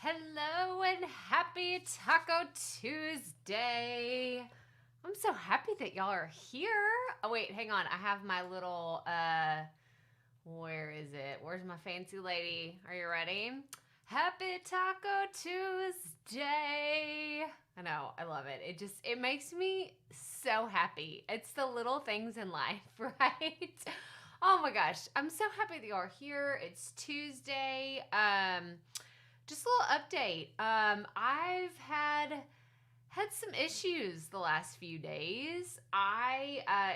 Hello and happy Taco Tuesday. I'm so happy that y'all are here. Oh wait, hang on. I have my little where is it? Where's my fancy lady? Are you ready? Happy Taco Tuesday. I know, I love it. It makes me so happy. It's the little things in life, right? Oh my gosh, I'm so happy that y'all are here. It's Tuesday. Just a little update. I've had some issues the last few days.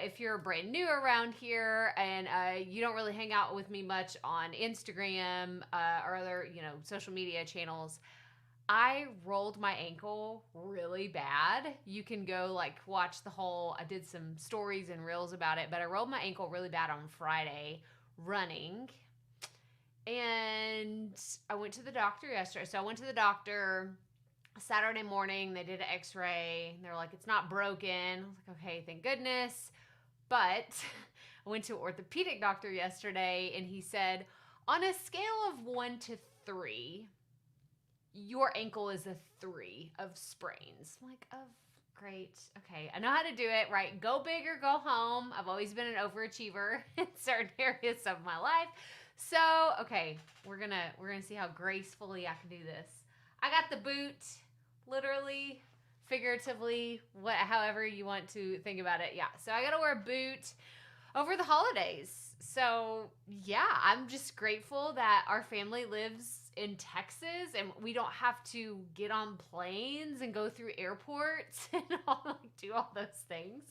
If you're brand new around here and you don't really hang out with me much on Instagram or other, social media channels, I rolled my ankle really bad. You can go watch I did some stories and reels about it, but I rolled my ankle really bad on Friday running. And I went to the doctor yesterday. So I went to the doctor Saturday morning. They did an x-ray. They're like, it's not broken. I was like, okay, thank goodness. But I went to an orthopedic doctor yesterday, and he said, on a scale of 1 to 3, your ankle is a 3 of sprains. I'm like, oh, great. Okay, I know how to do it, right? Go big or go home. I've always been an overachiever in certain areas of my life. So, okay, we're gonna see how gracefully I can do this. I got the boot, literally, figuratively, however you want to think about it. Yeah, so I gotta wear a boot over the holidays. So, yeah, I'm just grateful that our family lives in Texas and we don't have to get on planes and go through airports and do all those things.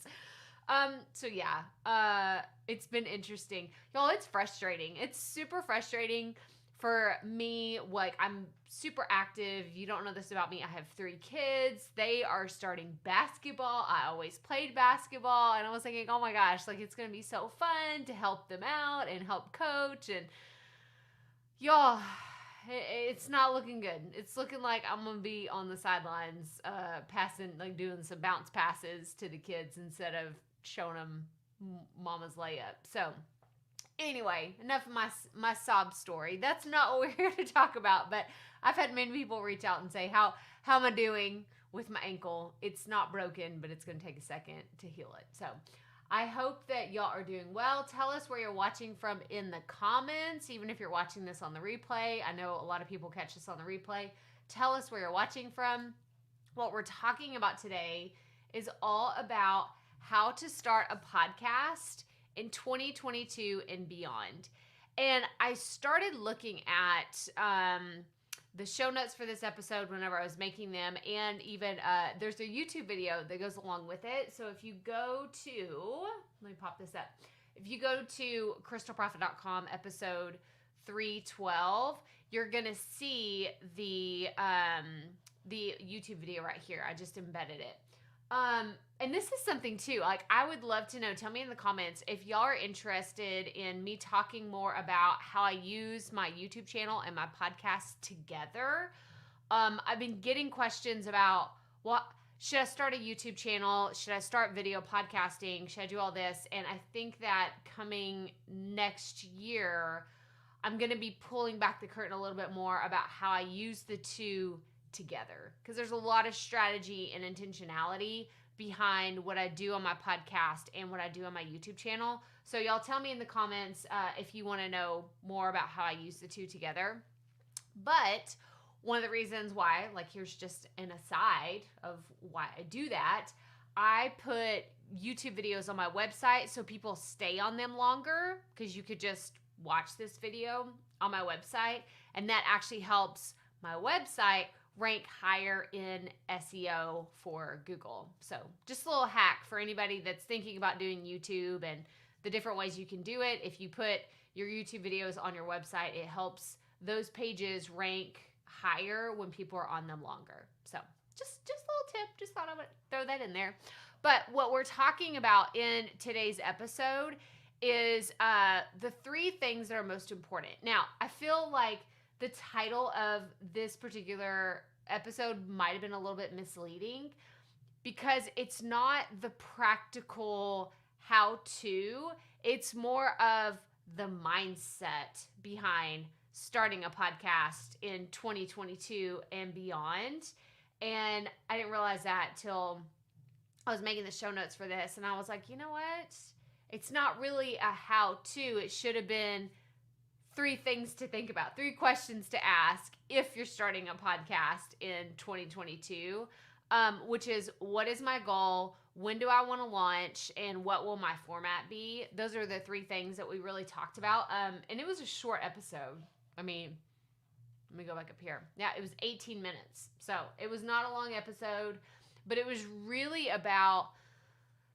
So yeah, it's been interesting. Y'all, it's frustrating. It's super frustrating for me. I'm super active. You don't know this about me. I have 3 kids. They are starting basketball. I always played basketball, and I was thinking, oh my gosh, it's going to be so fun to help them out and help coach. And y'all, it's not looking good. It's looking like I'm going to be on the sidelines, passing, doing some bounce passes to the kids instead of showing them mama's layup. So anyway, enough of my sob story. That's not what we're here to talk about, but I've had many people reach out and say, how am I doing with my ankle? It's not broken, but it's going to take a second to heal it. So I hope that y'all are doing well. Tell us where you're watching from in the comments, even if you're watching this on the replay. I know a lot of people catch this on the replay. Tell us where you're watching from. What we're talking about today is all about how to start a podcast in 2022 and beyond. And I started looking at the show notes for this episode whenever I was making them, and even there's a YouTube video that goes along with it. So if you go to, let me pop this up. If you go to crystalprofit.com episode 312, you're gonna see the YouTube video right here. I just embedded it. And this is something too, I would love to know, tell me in the comments if y'all are interested in me talking more about how I use my YouTube channel and my podcast together. I've been getting questions about should I start a YouTube channel? Should I start video podcasting? Should I do all this? And I think that coming next year, I'm going to be pulling back the curtain a little bit more about how I use the two together, because there's a lot of strategy and intentionality behind what I do on my podcast and what I do on my YouTube channel. So y'all tell me in the comments if you want to know more about how I use the two together. But one of the reasons why, here's just an aside of why I do that, I put YouTube videos on my website so people stay on them longer, because you could just watch this video on my website, and that actually helps my website rank higher in SEO for Google. So just a little hack for anybody that's thinking about doing YouTube and the different ways you can do it. If you put your YouTube videos on your website, it helps those pages rank higher when people are on them longer. So just a little tip. Just thought I would throw that in there. But what we're talking about in today's episode is the 3 things that are most important. Now, I feel like the title of this particular episode might have been a little bit misleading, because it's not the practical how-to. It's more of the mindset behind starting a podcast in 2022 and beyond. And I didn't realize that till I was making the show notes for this. And I was like, you know what? It's not really a how-to. It should have been 3 things to think about, 3 questions to ask if you're starting a podcast in 2022, which is, what is my goal? When do I want to launch? And what will my format be? Those are the 3 things that we really talked about. And it was a short episode. I mean, let me go back up here. Yeah, it was 18 minutes. So it was not a long episode, but it was really about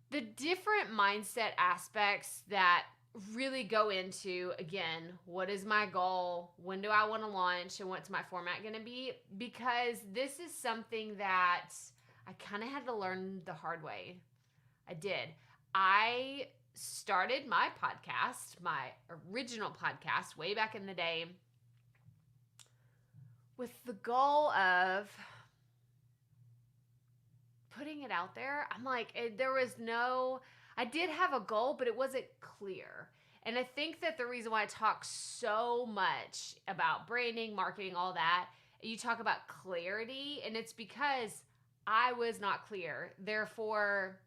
the different mindset aspects that really go into, again, what is my goal? When do I want to launch? And what's my format going to be? Because this is something that I kind of had to learn the hard way. I did. I started my podcast, my original podcast, way back in the day, with the goal of putting it out there. I'm like, I did have a goal, but it wasn't clear. And I think that the reason why I talk so much about branding, marketing, all that, you talk about clarity, and it's because I was not clear. Therefore,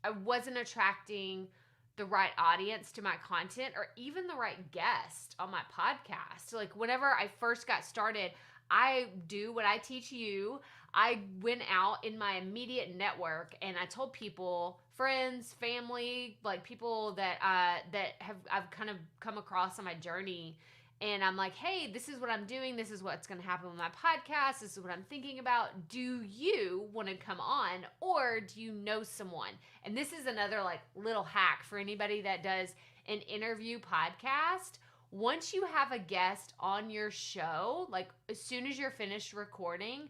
I wasn't attracting the right audience to my content or even the right guest on my podcast. Like, whenever I first got started, I do what I teach you. I went out in my immediate network and I told people, friends, family, like people that I've kind of come across on my journey, and I'm like, hey, this is what I'm doing. This is what's going to happen with my podcast. This is what I'm thinking about. Do you want to come on, or do you know someone? And this is another like little hack for anybody that does an interview podcast. Once you have a guest on your show, like as soon as you're finished recording,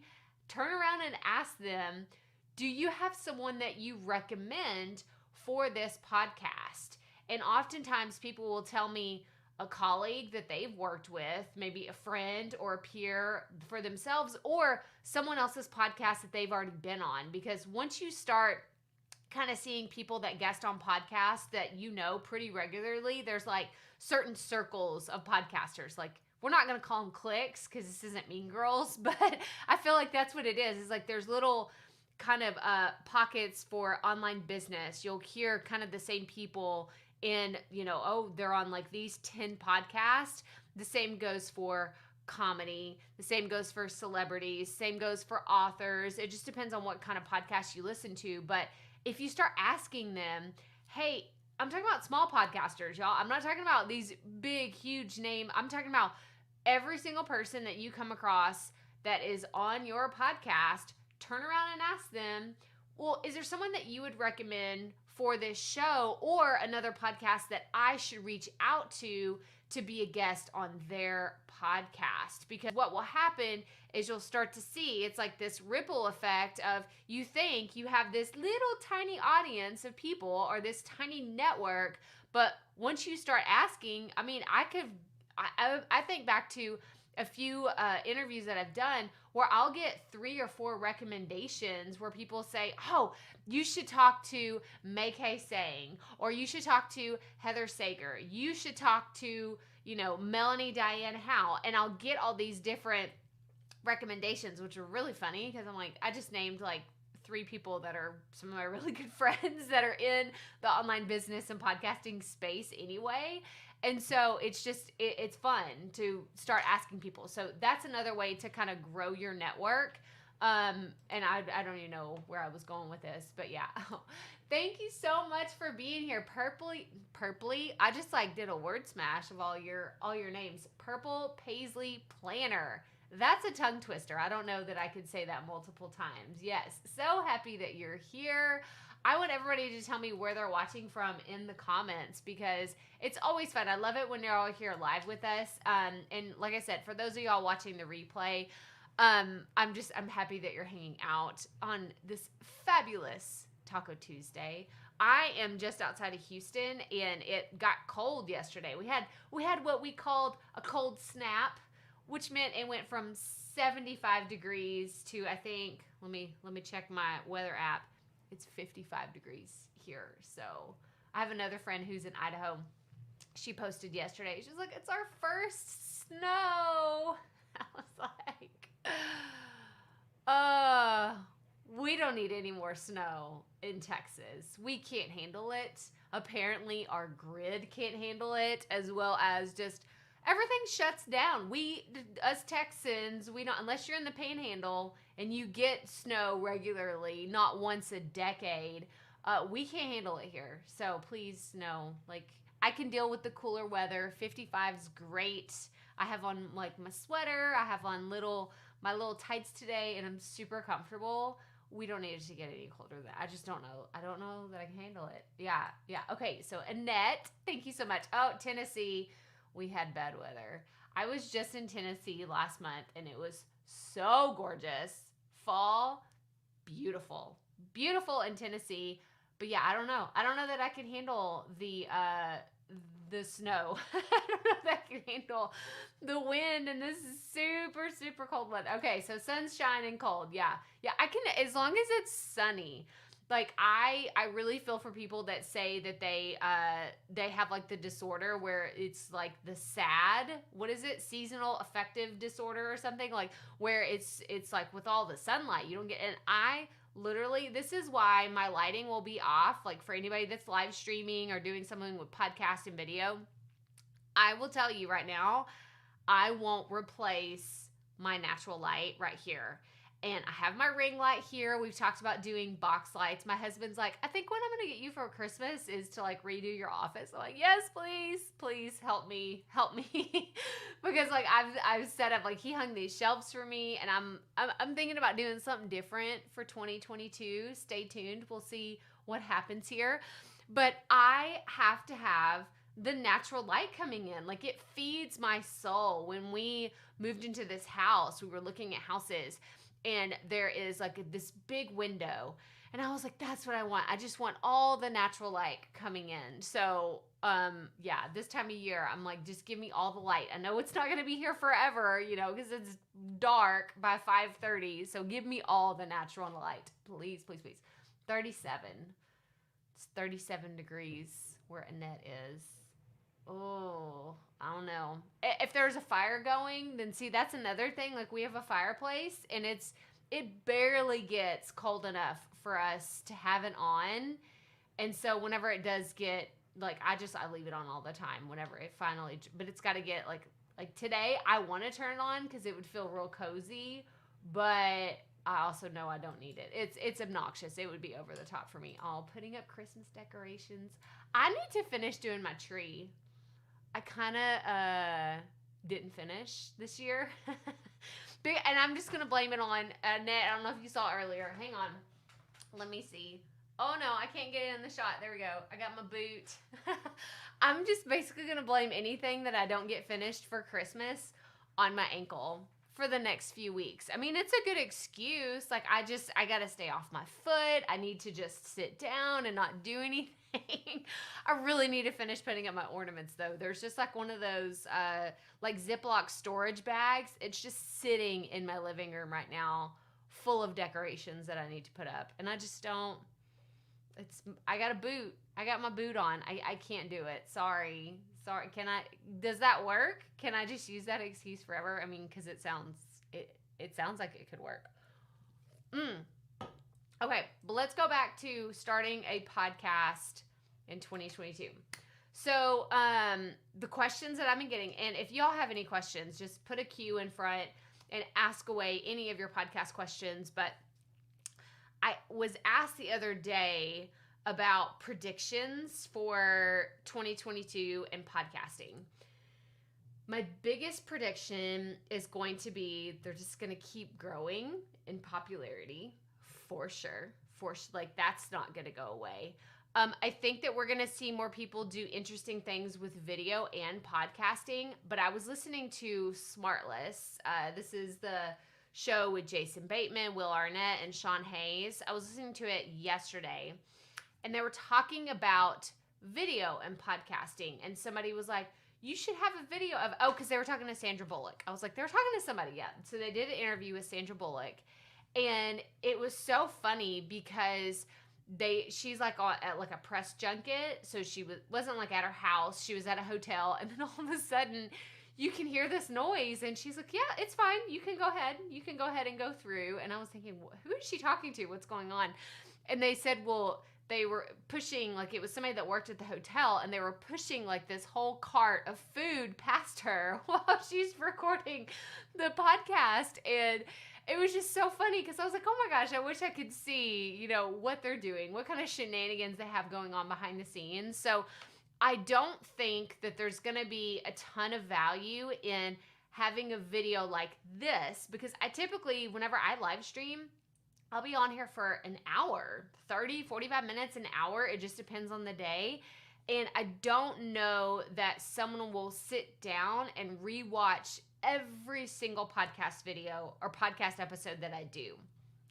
turn around and ask them, do you have someone that you recommend for this podcast? And oftentimes people will tell me a colleague that they've worked with, maybe a friend or a peer for themselves, or someone else's podcast that they've already been on. Because once you start kind of seeing people that guest on podcasts that you know pretty regularly, there's like certain circles of podcasters. Like, we're not going to call them cliques because this isn't Mean Girls, but I feel like that's what it is. It's like there's little kind of pockets for online business. You'll hear kind of the same people in, they're on like these 10 podcasts. The same goes for comedy. The same goes for celebrities. Same goes for authors. It just depends on what kind of podcast you listen to. But if you start asking them, hey, I'm talking about small podcasters, y'all. I'm not talking about these big, huge name. I'm talking about every single person that you come across that is on your podcast. Turn around and ask them, well, is there someone that you would recommend for this show or another podcast that I should reach out to be a guest on their podcast? Because what will happen is you'll start to see, it's like this ripple effect of, you think you have this little tiny audience of people or this tiny network, but once you start asking, I mean, I think back to a few interviews that I've done where I'll get 3 or 4 recommendations where people say, oh, you should talk to May-Kay Sang, or you should talk to Heather Sager, you should talk to, Melanie Diane Howe. And I'll get all these different recommendations, which are really funny because I'm like, I just named like 3 people that are some of my really good friends that are in the online business and podcasting space anyway. And so it's just, it's fun to start asking people. So that's another way to kind of grow your network. And I don't even know where I was going with this, but yeah. Thank you so much for being here. Purpley. I just like did a word smash of all your names. Purple Paisley Planner. That's a tongue twister. I don't know that I could say that multiple times. Yes. So happy that you're here. I want everybody to tell me where they're watching from in the comments because it's always fun. I love it when you're all here live with us. And like I said, for those of y'all watching the replay, I'm happy that you're hanging out on this fabulous Taco Tuesday. I am just outside of Houston and it got cold yesterday. We had what we called a cold snap, which meant it went from 75 degrees to, I think, let me check my weather app. It's 55 degrees here. So I have another friend who's in Idaho. she posted yesterday. She's like, it's our first snow. I was like, we don't need any more snow in Texas. We can't handle it. Apparently our grid can't handle it, as well as just everything shuts down. Us Texans, we don't, unless you're in the Panhandle and you get snow regularly, not once a decade, we can't handle it here. So please, no. Like, I can deal with the cooler weather. 55 is great. I have on like my sweater. I have on my little tights today, and I'm super comfortable. We don't need it to get any colder than that. I just don't know. I don't know that I can handle it. Yeah. Okay, so Annette, thank you so much. Oh, Tennessee, we had bad weather. I was just in Tennessee last month, and it was so gorgeous. Fall, beautiful. Beautiful in Tennessee. But yeah, I don't know. I don't know that I can handle the snow. I don't know that I can handle the wind and this super, super cold weather. Okay, so sunshine and cold. Yeah, I can, as long as it's sunny. Like, I really feel for people that say that they have like the disorder where it's like the SAD, what is it? Seasonal affective disorder or something, like where it's like with all the sunlight you don't get. And I literally, this is why my lighting will be off. Like, for anybody that's live streaming or doing something with podcast and video, I will tell you right now, I won't replace my natural light right here. And I have my ring light here. We've talked about doing box lights. My husband's like, I think what I'm going to get you for Christmas is to like redo your office. I'm like, yes, please help me. Because like I've set up, like, he hung these shelves for me, and I'm thinking about doing something different for 2022. Stay tuned. We'll see what happens here. But I have to have the natural light coming in. Like, it feeds my soul. When we moved into this house, we were looking at houses, and there is like this big window, and I was like, that's what I want. I just want all the natural light coming in. So yeah, this time of year, I'm like, just give me all the light. I know it's not going to be here forever, because it's dark by 5:30. So give me all the natural light, please. 37. It's 37 degrees where Annette is. Oh, I don't know. If there's a fire going, then see, that's another thing. Like, we have a fireplace, and it barely gets cold enough for us to have it on. And so whenever it does get, like, I leave it on all the time whenever it finally, but it's got to get like today, I want to turn it on because it would feel real cozy, but I also know I don't need it. It's obnoxious. It would be over the top for me. Oh, putting up Christmas decorations. I need to finish doing my tree. I kind of didn't finish this year. And I'm just going to blame it on Annette. I don't know if you saw earlier. Hang on. Let me see. Oh, no, I can't get it in the shot. There we go. I got my boot. I'm just basically going to blame anything that I don't get finished for Christmas on my ankle for the next few weeks. I mean, it's a good excuse. Like, I got to stay off my foot. I need to just sit down and not do anything. I really need to finish putting up my ornaments, though. There's just like one of those like Ziploc storage bags. It's just sitting in my living room right now, full of decorations that I need to put up. And I just don't. I got a boot. I got my boot on. I can't do it. Sorry. Does that work? Can I just use that excuse forever? I mean, because it sounds like it could work. Okay, but let's go back to starting a podcast in 2022. So the questions that I've been getting, and if y'all have any questions, just put a Q in front and ask away any of your podcast questions. But I was asked the other day about predictions for 2022 and podcasting. My biggest prediction is going to be they're just going to keep growing in popularity. For sure. Like, that's not going to go away. I think that we're going to see more people do interesting things with video and podcasting. But I was listening to Smartless. This is the show with Jason Bateman, Will Arnett, and Sean Hayes. I was listening to it yesterday, and they were talking about video and podcasting. And somebody was like, you should have a video of, because they were talking to Sandra Bullock. I was like, they were talking to somebody, yeah. So they did an interview with Sandra Bullock. And it was so funny because she's like at like a press junket, so she wasn't like at her house, she was at a hotel, and then all of a sudden you can hear this noise, and she's like, yeah, it's fine, you can go ahead and go through. And I was thinking, who is she talking to, what's going on? And they said, well, they were pushing, like it was somebody that worked at the hotel, and they were pushing like this whole cart of food past her while she's recording the podcast. And it was just so funny because I was like, oh my gosh, I wish I could see, you know, what they're doing, what kind of shenanigans they have going on behind the scenes. So I don't think that there's going to be a ton of value in having a video like this, because I typically, whenever I live stream, I'll be on here for an hour, 30, 45 minutes, an hour. It just depends on the day. And I don't know that someone will sit down and rewatch every single podcast video or podcast episode that I do.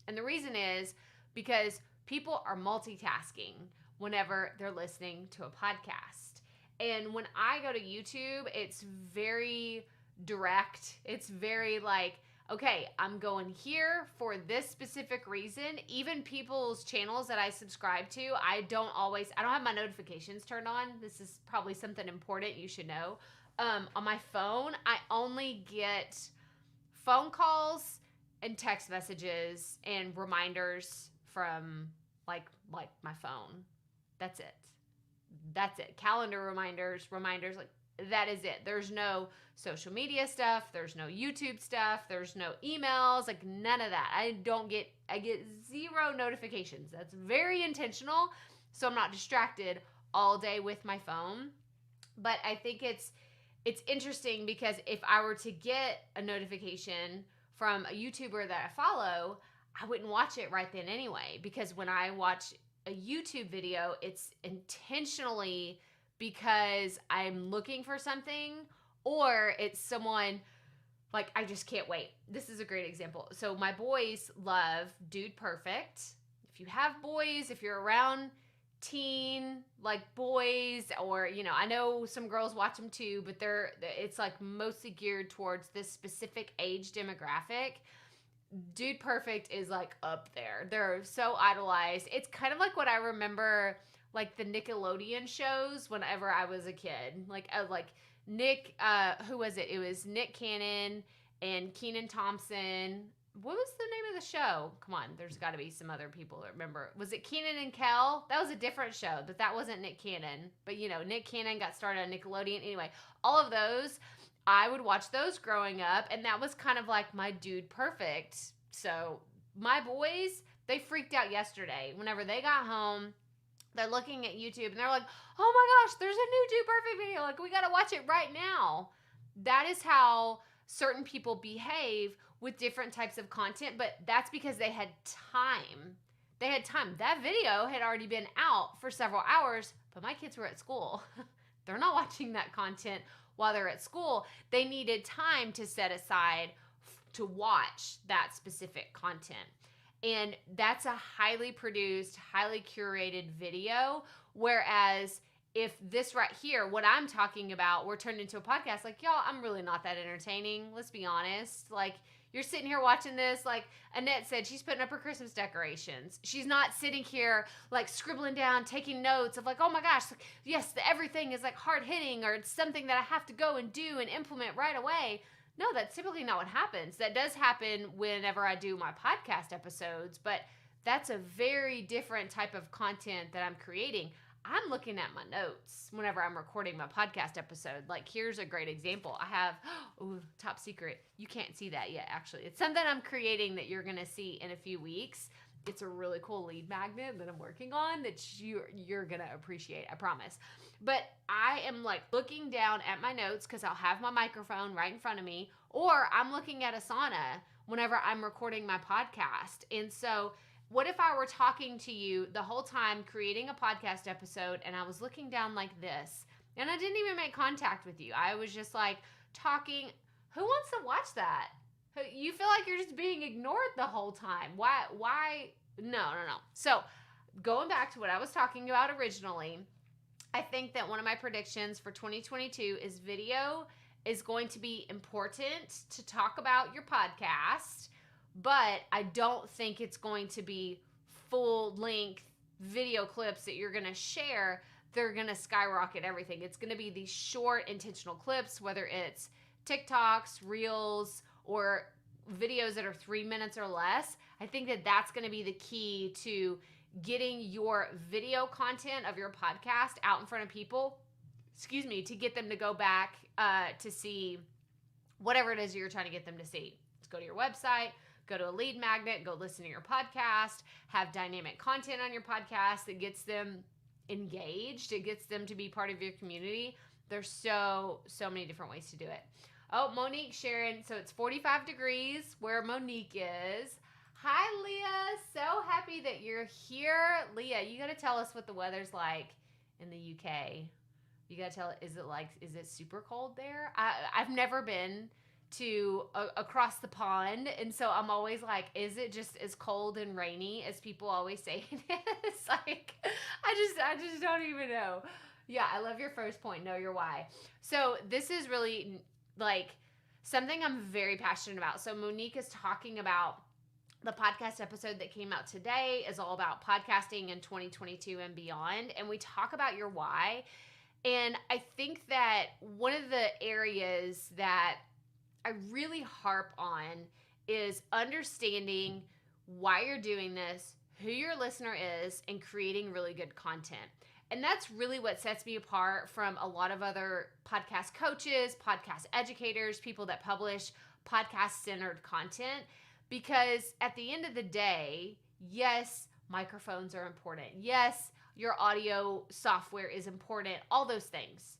And the reason is because people are multitasking whenever they're listening to a podcast. And when I go to YouTube, it's very direct. It's very like, okay, I'm going here for this specific reason. Even people's channels that I subscribe to, I don't have my notifications turned on. This is probably something important you should know. On my phone, I only get phone calls and text messages and reminders from like my phone. That's it. Calendar reminders, like that is it. There's no social media stuff. There's no YouTube stuff. There's no emails, like none of that. I get 0 notifications. That's very intentional. So I'm not distracted all day with my phone. But I think it's interesting because if I were to get a notification from a YouTuber that I follow, I wouldn't watch it right then anyway, because when I watch a YouTube video, it's intentionally because I'm looking for something, or it's someone like, I just can't wait. This is a great example. So my boys love Dude Perfect. If you have boys, if you're around teen like boys, or you know, I know some girls watch them too, but it's like mostly geared towards this specific age demographic. Dude Perfect is like up there. They're so idolized. It's kind of like what I remember, like the Nickelodeon shows whenever I was a kid. Like Nick, who was it? It was Nick Cannon and Kenan Thompson. What was the name of the show? Come on, there's got to be some other people that remember. Was it Kenan and Kel? That was a different show, but that wasn't Nick Cannon. But you know, Nick Cannon got started on Nickelodeon. Anyway, all of those, I would watch those growing up, and that was kind of like my Dude Perfect. So my boys, they freaked out yesterday. Whenever they got home, they're looking at YouTube, and they're like, oh my gosh, there's a new Dude Perfect video. Like, we got to watch it right now. That is how certain people behave with different types of content, but that's because they had time. That video had already been out for several hours, but my kids were at school. They're not watching that content while they're at school. They needed time to set aside to watch that specific content. And that's a highly produced, highly curated video. Whereas if this right here, what I'm talking about, were turned into a podcast, like, y'all, I'm really not that entertaining. Let's be honest. Like, you're sitting here watching this, like Annette said, she's putting up her Christmas decorations. She's not sitting here like scribbling down, taking notes of like, oh my gosh, like, yes, everything is like hard hitting, or it's something that I have to go and do and implement right away. No, that's typically not what happens. That does happen whenever I do my podcast episodes, but that's a very different type of content that I'm creating. I'm looking at my notes whenever I'm recording my podcast episode. Like, here's a great example. I have, top secret. You can't see that yet, actually. It's something I'm creating that you're going to see in a few weeks. It's a really cool lead magnet that I'm working on that you're going to appreciate, I promise. But I am like looking down at my notes because I'll have my microphone right in front of me, or I'm looking at Asana whenever I'm recording my podcast. And so what if I were talking to you the whole time creating a podcast episode, and I was looking down like this, and I didn't even make contact with you? I was just like talking. Who wants to watch that? You feel like you're just being ignored the whole time. Why? No. So going back to what I was talking about originally, I think that one of my predictions for 2022 is video is going to be important to talk about your podcast, but I don't think it's going to be full length video clips that you're going to share, they're going to skyrocket everything. It's going to be these short intentional clips, whether it's TikToks, Reels, or videos that are 3 minutes or less. I think that that's going to be the key to getting your video content of your podcast out in front of people, to get them to go back to see whatever it is you're trying to get them to see. Let's go to your website, go to a lead magnet, go listen to your podcast, have dynamic content on your podcast that gets them engaged. It gets them to be part of your community. There's so many different ways to do it. Oh, Monique sharing. So it's 45 degrees where Monique is. Hi, Leah. So happy that you're here. Leah, you got to tell us what the weather's like in the UK. You got to tell, is it super cold there? I've never been to across the pond, and so I'm always like, is it just as cold and rainy as people always say it is? Like, I just don't even know. Yeah, I love your first point, know your why. So this is really like something I'm very passionate about. So Monique is talking about the podcast episode that came out today is all about podcasting in 2022 and beyond, and we talk about your why. And I think that one of the areas that I really harp on is understanding why you're doing this, who your listener is, and creating really good content. And that's really what sets me apart from a lot of other podcast coaches, podcast educators, people that publish podcast-centered content. Because at the end of the day, yes, microphones are important. Yes, your audio software is important, all those things.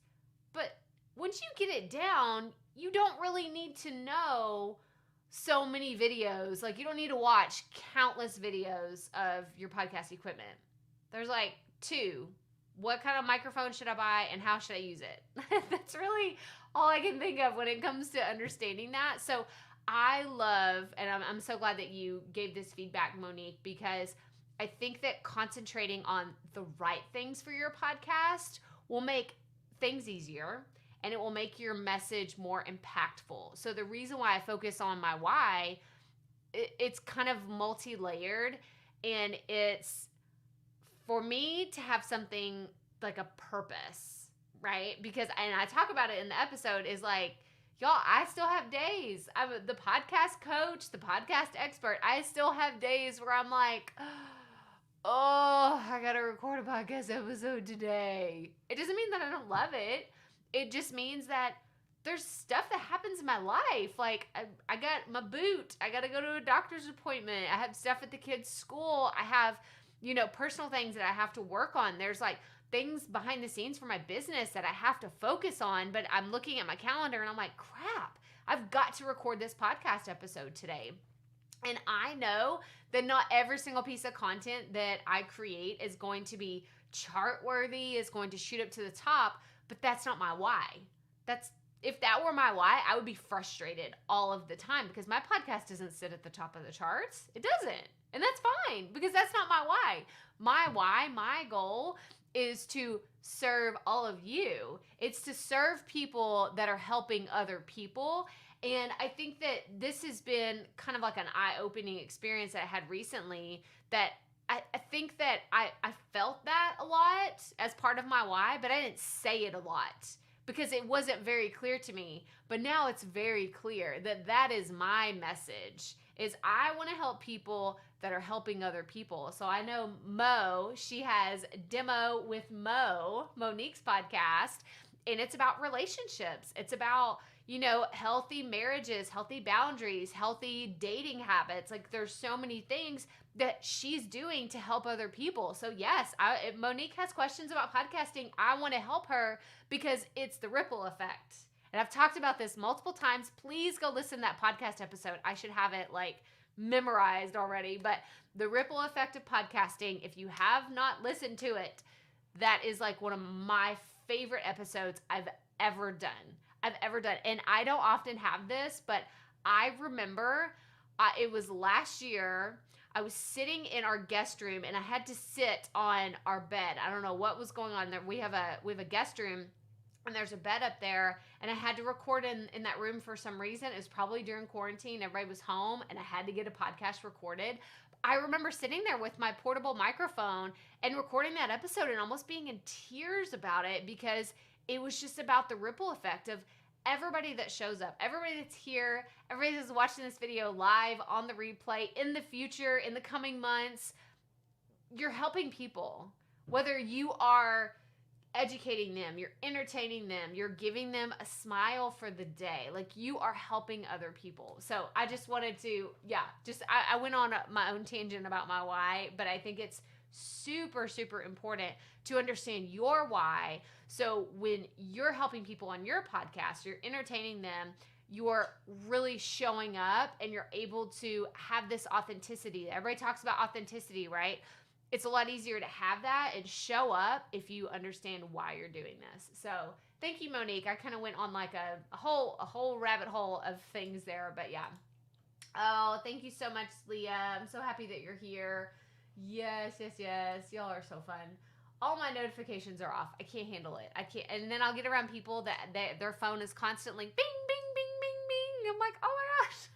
But once you get it down, you don't really need to know so many videos. Like, you don't need to watch countless videos of your podcast equipment. There's like 2. What kind of microphone should I buy and how should I use it? That's really all I can think of when it comes to understanding that. So I love, and I'm so glad that you gave this feedback, Monique, because I think that concentrating on the right things for your podcast will make things easier, and it will make your message more impactful. So the reason why I focus on my why, it's kind of multi-layered, and it's for me to have something like a purpose, right? Because, and I talk about it in the episode, is like, y'all, I still have days. I'm the podcast coach, the podcast expert. I still have days where I'm like, oh, I got to record a podcast episode today. It doesn't mean that I don't love it. It just means that there's stuff that happens in my life. Like, I got my boot. I got to go to a doctor's appointment. I have stuff at the kids' school. I have, personal things that I have to work on. There's like things behind the scenes for my business that I have to focus on, but I'm looking at my calendar and I'm like, crap, I've got to record this podcast episode today. And I know that not every single piece of content that I create is going to be chart worthy, is going to shoot up to the top, but that's not my why. If that were my why, I would be frustrated all of the time because my podcast doesn't sit at the top of the charts. It doesn't. And that's fine because that's not my why. My why, my goal is to serve all of you. It's to serve people that are helping other people. And I think that this has been kind of like an eye-opening experience that I had recently, that I think that I felt that a lot as part of my why, but I didn't say it a lot because it wasn't very clear to me. But now it's very clear that that is my message, is I want to help people that are helping other people. So I know Mo, she has Demo with Mo, Monique's podcast, and it's about relationships. It's about, healthy marriages, healthy boundaries, healthy dating habits. Like, there's so many things that she's doing to help other people. So yes, if Monique has questions about podcasting, I want to help her because it's the ripple effect. And I've talked about this multiple times. Please go listen to that podcast episode. I should have it memorized already, but the ripple effect of podcasting, if you have not listened to it, that is one of my favorite episodes I've ever done. And I don't often have this, but I remember it was last year. I was sitting in our guest room and I had to sit on our bed. I don't know what was going on there. We have a guest room and there's a bed up there, and I had to record in that room for some reason. It was probably during quarantine. Everybody was home and I had to get a podcast recorded. I remember sitting there with my portable microphone and recording that episode and almost being in tears about it, because it was just about the ripple effect of everybody that shows up, everybody that's here, everybody that's watching this video live, on the replay, in the future, in the coming months. You're helping people. Whether you are educating them, you're entertaining them, you're giving them a smile for the day. Like, you are helping other people. So I just wanted to, I went on my own tangent about my why, but I think it's super, super important to understand your why. So when you're helping people on your podcast, you're entertaining them, you're really showing up, and you're able to have this authenticity. Everybody talks about authenticity, right? It's a lot easier to have that and show up if you understand why you're doing this. So thank you, Monique. I kind of went on like a whole rabbit hole of things there, but yeah. Oh, thank you so much, Leah. I'm so happy that you're here. Yes. Y'all are so fun. All my notifications are off. I can't handle it. I can't. And then I'll get around people that their phone is constantly bing, bing, bing, bing, bing. I'm like, oh my gosh.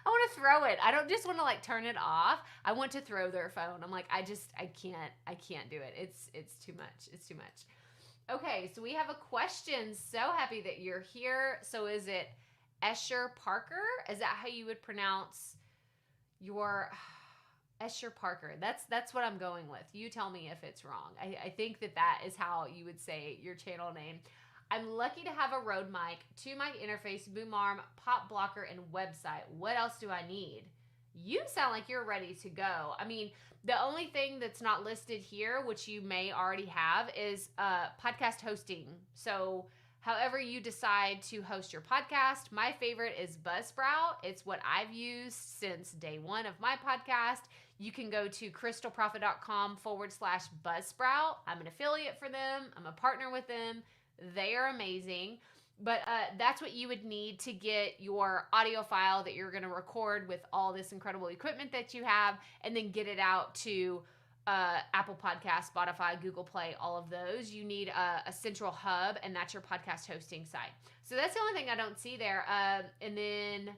I want to throw it. I don't just want to like turn it off. I want to throw their phone. I'm like, I can't do it. It's too much. It's too much. Okay, so we have a question. So happy that you're here. So is it Escher Parker? Is that how you would pronounce your Escher Parker? That's what I'm going with. You tell me if it's wrong. I think that is how you would say your channel name. I'm lucky to have a Rode mic, 2-mic interface, boom arm, pop blocker, and website. What else do I need? You sound like you're ready to go. I mean, the only thing that's not listed here, which you may already have, is podcast hosting. So however you decide to host your podcast, my favorite is Buzzsprout. It's what I've used since day one of my podcast. You can go to crystalprofit.com/Buzzsprout. I'm an affiliate for them. I'm a partner with them. They are amazing. But that's what you would need to get your audio file that you're going to record with all this incredible equipment that you have, and then get it out to Apple Podcasts, Spotify, Google Play, all of those. You need a central hub, and that's your podcast hosting site. So that's the only thing I don't see there. And then,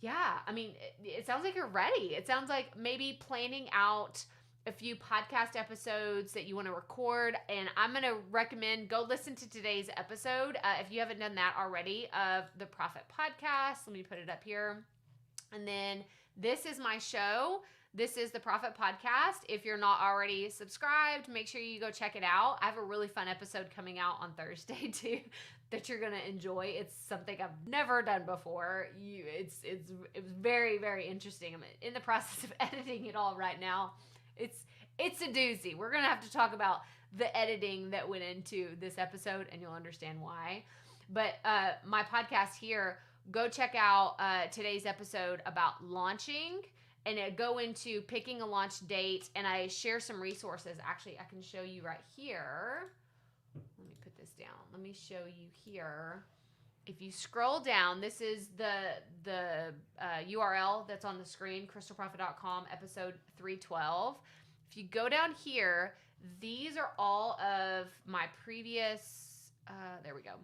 yeah, I mean, it sounds like you're ready. It sounds like maybe planning out a few podcast episodes that you want to record, and I'm going to recommend go listen to today's episode if you haven't done that already, of the Profit Podcast. Let me put it up here. And then this is my show. This is the Profit Podcast. If you're not already subscribed, make sure you go check it out. I have a really fun episode coming out on Thursday too that you're going to enjoy. It's something I've never done before. It was very, very interesting. I'm in the process of editing it all right now. It's a doozy. We're going to have to talk about the editing that went into this episode, and you'll understand why. But my podcast here, go check out today's episode about launching, and go into picking a launch date, and I share some resources. Actually, I can show you right here. Let me put this down. Let me show you here. If you scroll down, this is the URL that's on the screen, crystalprofit.com, episode 312. If you go down here, these are all of my previous, there we go.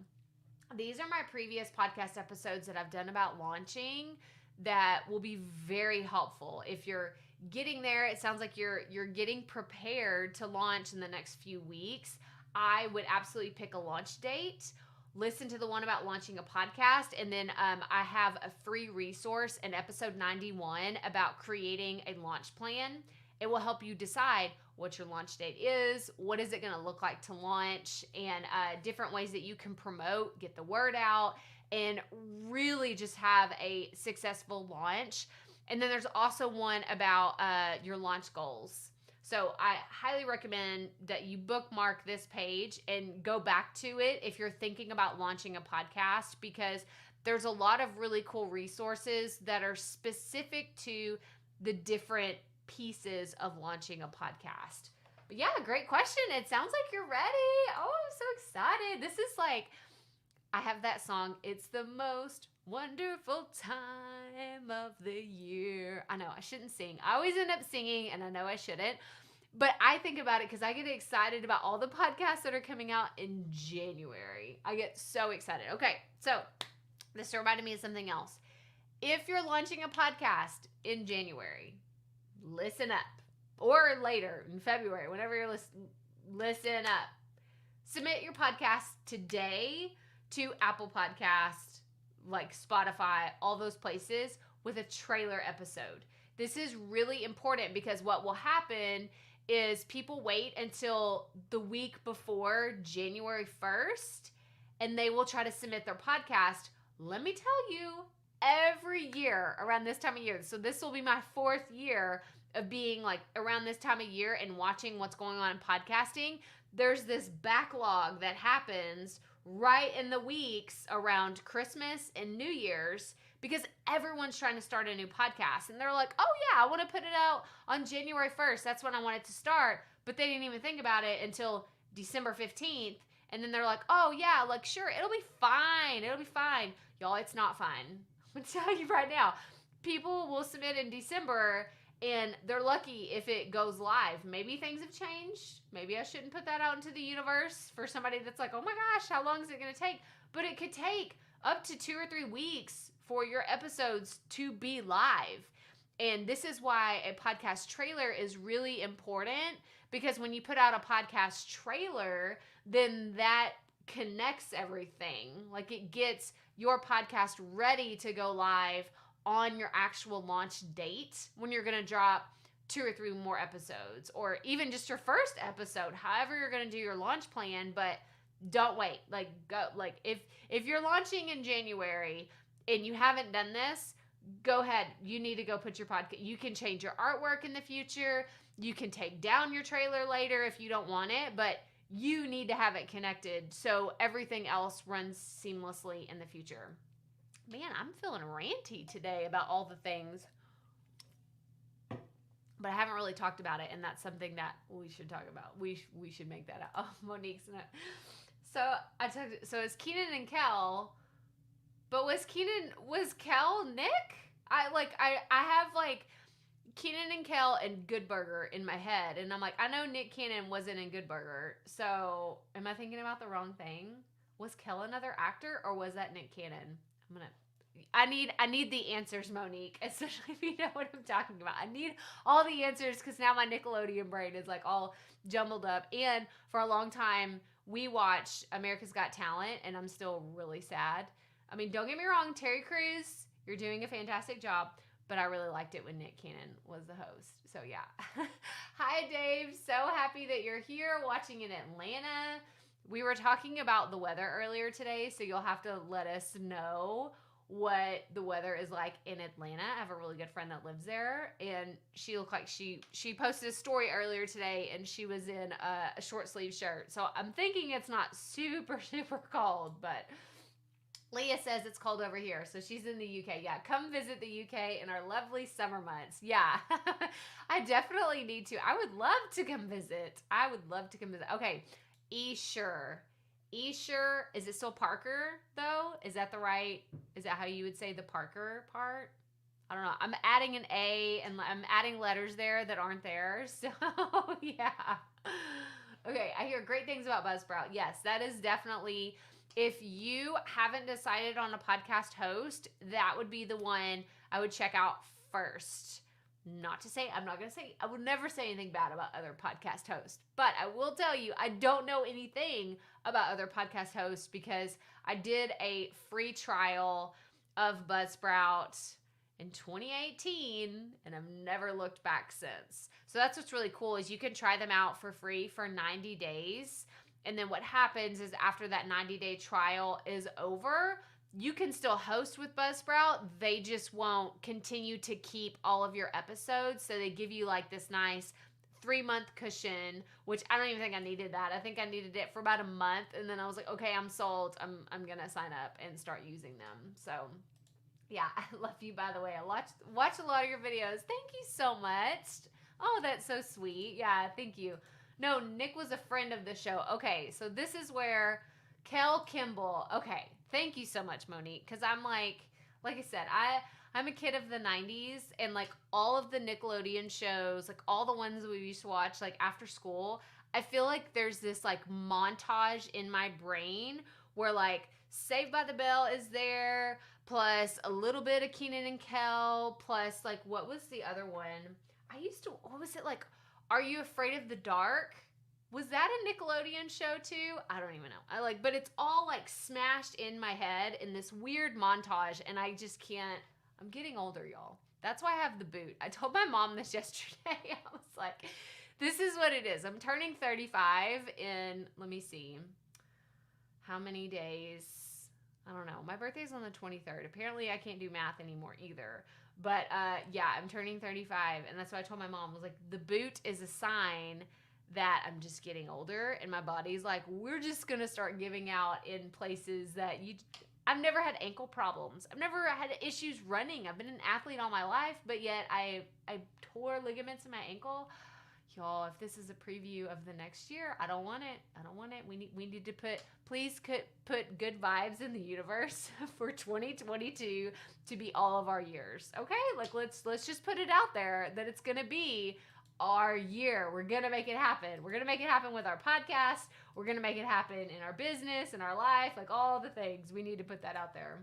These are my previous podcast episodes that I've done about launching that will be very helpful. If you're getting there, it sounds like you're getting prepared to launch in the next few weeks. I would absolutely pick a launch date. Listen to the one about launching a podcast, and then I have a free resource in episode 91 about creating a launch plan. It will help you decide what your launch date is, what is it going to look like to launch, and different ways that you can promote, get the word out, and really just have a successful launch. And then there's also one about your launch goals. So I highly recommend that you bookmark this page and go back to it if you're thinking about launching a podcast, because there's a lot of really cool resources that are specific to the different pieces of launching a podcast. But yeah, great question. It sounds like you're ready. Oh, I'm so excited. This is like, I have that song, It's the Most Wonderful Time of the Year. I know I shouldn't sing. I always end up singing, and I know I shouldn't. But I think about it because I get excited about all the podcasts that are coming out in January. I get so excited. Okay, so this reminded me of something else. If you're launching a podcast in January, listen up. Or later in February, whenever you're listen up. Submit your podcast today to Apple Podcast, like Spotify, all those places with a trailer episode. This is really important because what will happen is people wait until the week before January 1st and they will try to submit their podcast. Let me tell you, every year around this time of year, so this will be my 4th year of being like around this time of year and watching what's going on in podcasting, there's this backlog that happens right in the weeks around Christmas and New Year's because everyone's trying to start a new podcast. And they're like, oh yeah, I want to put it out on January 1st. That's when I want it to start. But they didn't even think about it until December 15th. And then they're like, oh yeah, like sure, it'll be fine. It'll be fine. Y'all, it's not fine. I'm going to tell you right now. People will submit in December and they're lucky if it goes live. Maybe things have changed. Maybe I shouldn't put that out into the universe for somebody that's like, oh my gosh, how long is it going to take? But it could take up to 2 or 3 weeks for your episodes to be live. And this is why a podcast trailer is really important, because when you put out a podcast trailer, then that connects everything. Like it gets your podcast ready to go live on your actual launch date when you're going to drop 2 or 3 more episodes, or even just your first episode, however you're going to do your launch plan. But don't wait. Like go, like if you're launching in January and you haven't done this, go ahead. You need to go put your podcast. You can change your artwork in the future. You can take down your trailer later if you don't want it, but you need to have it connected so everything else runs seamlessly in the future. Man, I'm feeling ranty today about all the things, but I haven't really talked about it, and that's something that we should talk about. We should make that out. Oh, Monique's not. So it's Keenan and Kel, but was Kel Nick? I have like Keenan and Kel and Good Burger in my head, and I'm like, I know Nick Cannon wasn't in Good Burger, so am I thinking about the wrong thing? Was Kel another actor, or was that Nick Cannon? I need the answers, Monique, especially if you know what I'm talking about. I need all the answers because now my Nickelodeon brain is like all jumbled up. And for a long time, we watched America's Got Talent, and I'm still really sad. I mean, don't get me wrong, Terry Crews, you're doing a fantastic job, but I really liked it when Nick Cannon was the host. So yeah. Hi, Dave. So happy that you're here watching in Atlanta. We were talking about the weather earlier today, so you'll have to let us know what the weather is like in Atlanta. I have a really good friend that lives there, and she looked like she posted a story earlier today, and she was in a short sleeve shirt. So I'm thinking it's not super, super cold, but Leah says it's cold over here, so she's in the UK. Yeah, come visit the UK in our lovely summer months. Yeah, I definitely need to. I would love to come visit. Okay. Esher, is it still Parker though? Is that how you would say the Parker part? I don't know. I'm adding an A and I'm adding letters there that aren't there. So yeah. Okay, I hear great things about Buzzsprout. Yes, that is definitely, if you haven't decided on a podcast host, that would be the one I would check out first. I would never say anything bad about other podcast hosts, but I will tell you, I don't know anything about other podcast hosts because I did a free trial of Buzzsprout in 2018 and I've never looked back since. So that's what's really cool is you can try them out for free for 90 days. And then what happens is after that 90-day trial is over, you can still host with Buzzsprout. They just won't continue to keep all of your episodes. So they give you like this nice 3-month cushion, which I don't even think I needed that. I think I needed it for about a month. And then I was like, okay, I'm sold. I'm going to sign up and start using them. So yeah, I love you, by the way. I watch a lot of your videos. Thank you so much. Oh, that's so sweet. Yeah, thank you. No, Nick was a friend of the show. Okay, so this is where Kel Kimball. Okay, thank you so much, Monique, because I'm like I said, I'm a kid of the 90s, and like all of the Nickelodeon shows, like all the ones we used to watch like after school, I feel like there's this like montage in my brain where like Saved by the Bell is there, plus a little bit of Kenan and Kel, plus like what was the other one? I used to, what was it like? Are You Afraid of the Dark? Was that a Nickelodeon show too? I don't even know. But it's all like smashed in my head in this weird montage, and I just can't. I'm getting older, y'all. That's why I have the boot. I told my mom this yesterday. I was like, this is what it is. I'm turning 35 in, let me see, how many days? I don't know. My birthday's on the 23rd. Apparently, I can't do math anymore either. But yeah, I'm turning 35, and that's what I told my mom. I was like, the boot is a sign that I'm just getting older, and my body's like, we're just gonna start giving out in places that I've never had ankle problems. I've never had issues running. I've been an athlete all my life, but yet I tore ligaments in my ankle. Y'all, if this is a preview of the next year, I don't want it. I don't want it. We need to please put good vibes in the universe for 2022 to be all of our years. Okay? Like let's just put it out there that it's going to be our year. We're going to make it happen. We're going to make it happen with our podcast. We're going to make it happen in our business, in our life, like all the things. We need to put that out there.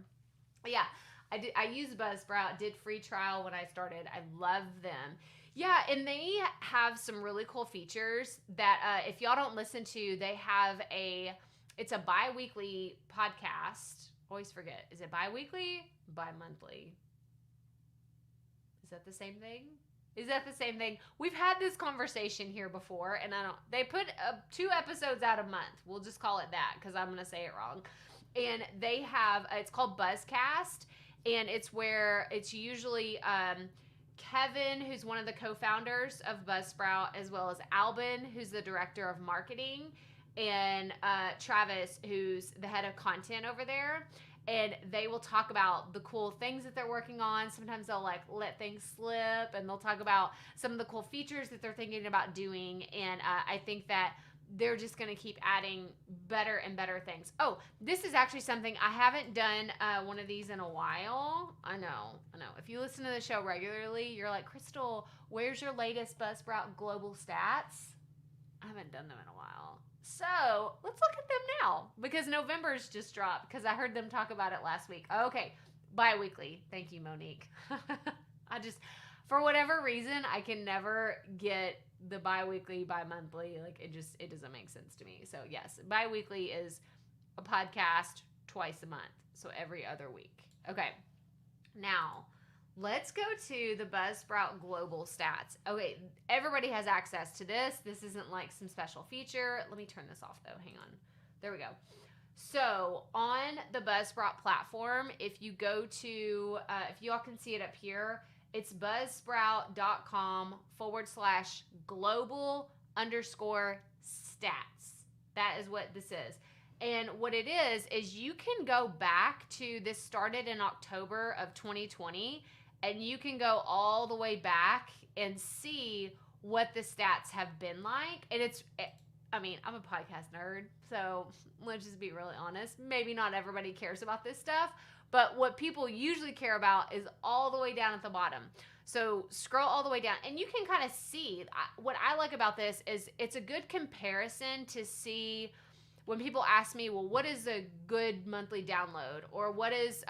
But yeah, I used Buzzsprout, did free trial when I started. I love them. Yeah, and they have some really cool features that if y'all don't listen to, they have it's a bi-weekly podcast. Always forget. Is it bi-weekly? Bi-monthly. Is that the same thing? Is that the same thing? We've had this conversation here before, and they put 2 episodes out a month. We'll just call it that because I'm going to say it wrong. And they have, it's called Buzzcast, and it's where it's usually Kevin, who's one of the co-founders of Buzzsprout, as well as Albin, who's the director of marketing, and Travis, who's the head of content over there. And they will talk about the cool things that they're working on. Sometimes they'll like let things slip, and they'll talk about some of the cool features that they're thinking about doing. And I think that they're just going to keep adding better and better things. Oh, this is actually something I haven't done one of these in a while. I know. If you listen to the show regularly, you're like, Crystal, where's your latest Buzzsprout global stats? I haven't done them in a while. So let's look at them now because November's just dropped because I heard them talk about it last week. Okay, bi-weekly. Thank you, Monique. For whatever reason, I can never get the bi-weekly, bi-monthly. Like it doesn't make sense to me. So yes, bi-weekly is a podcast twice a month. So every other week. Okay, now let's go to the Buzzsprout global stats. Okay, everybody has access to this. This isn't like some special feature. Let me turn this off though. Hang on. There we go. So on the Buzzsprout platform, if you go to, if you all can see it up here, it's buzzsprout.com/global_stats. That is what this is. And what it is you can go back to, this started in October of 2020, and you can go all the way back and see what the stats have been like. And I'm a podcast nerd, so let's just be really honest. Maybe not everybody cares about this stuff, but what people usually care about is all the way down at the bottom. So scroll all the way down, and you can kind of see. What I like about this is it's a good comparison to see when people ask me, well, what is a good monthly download? Or what is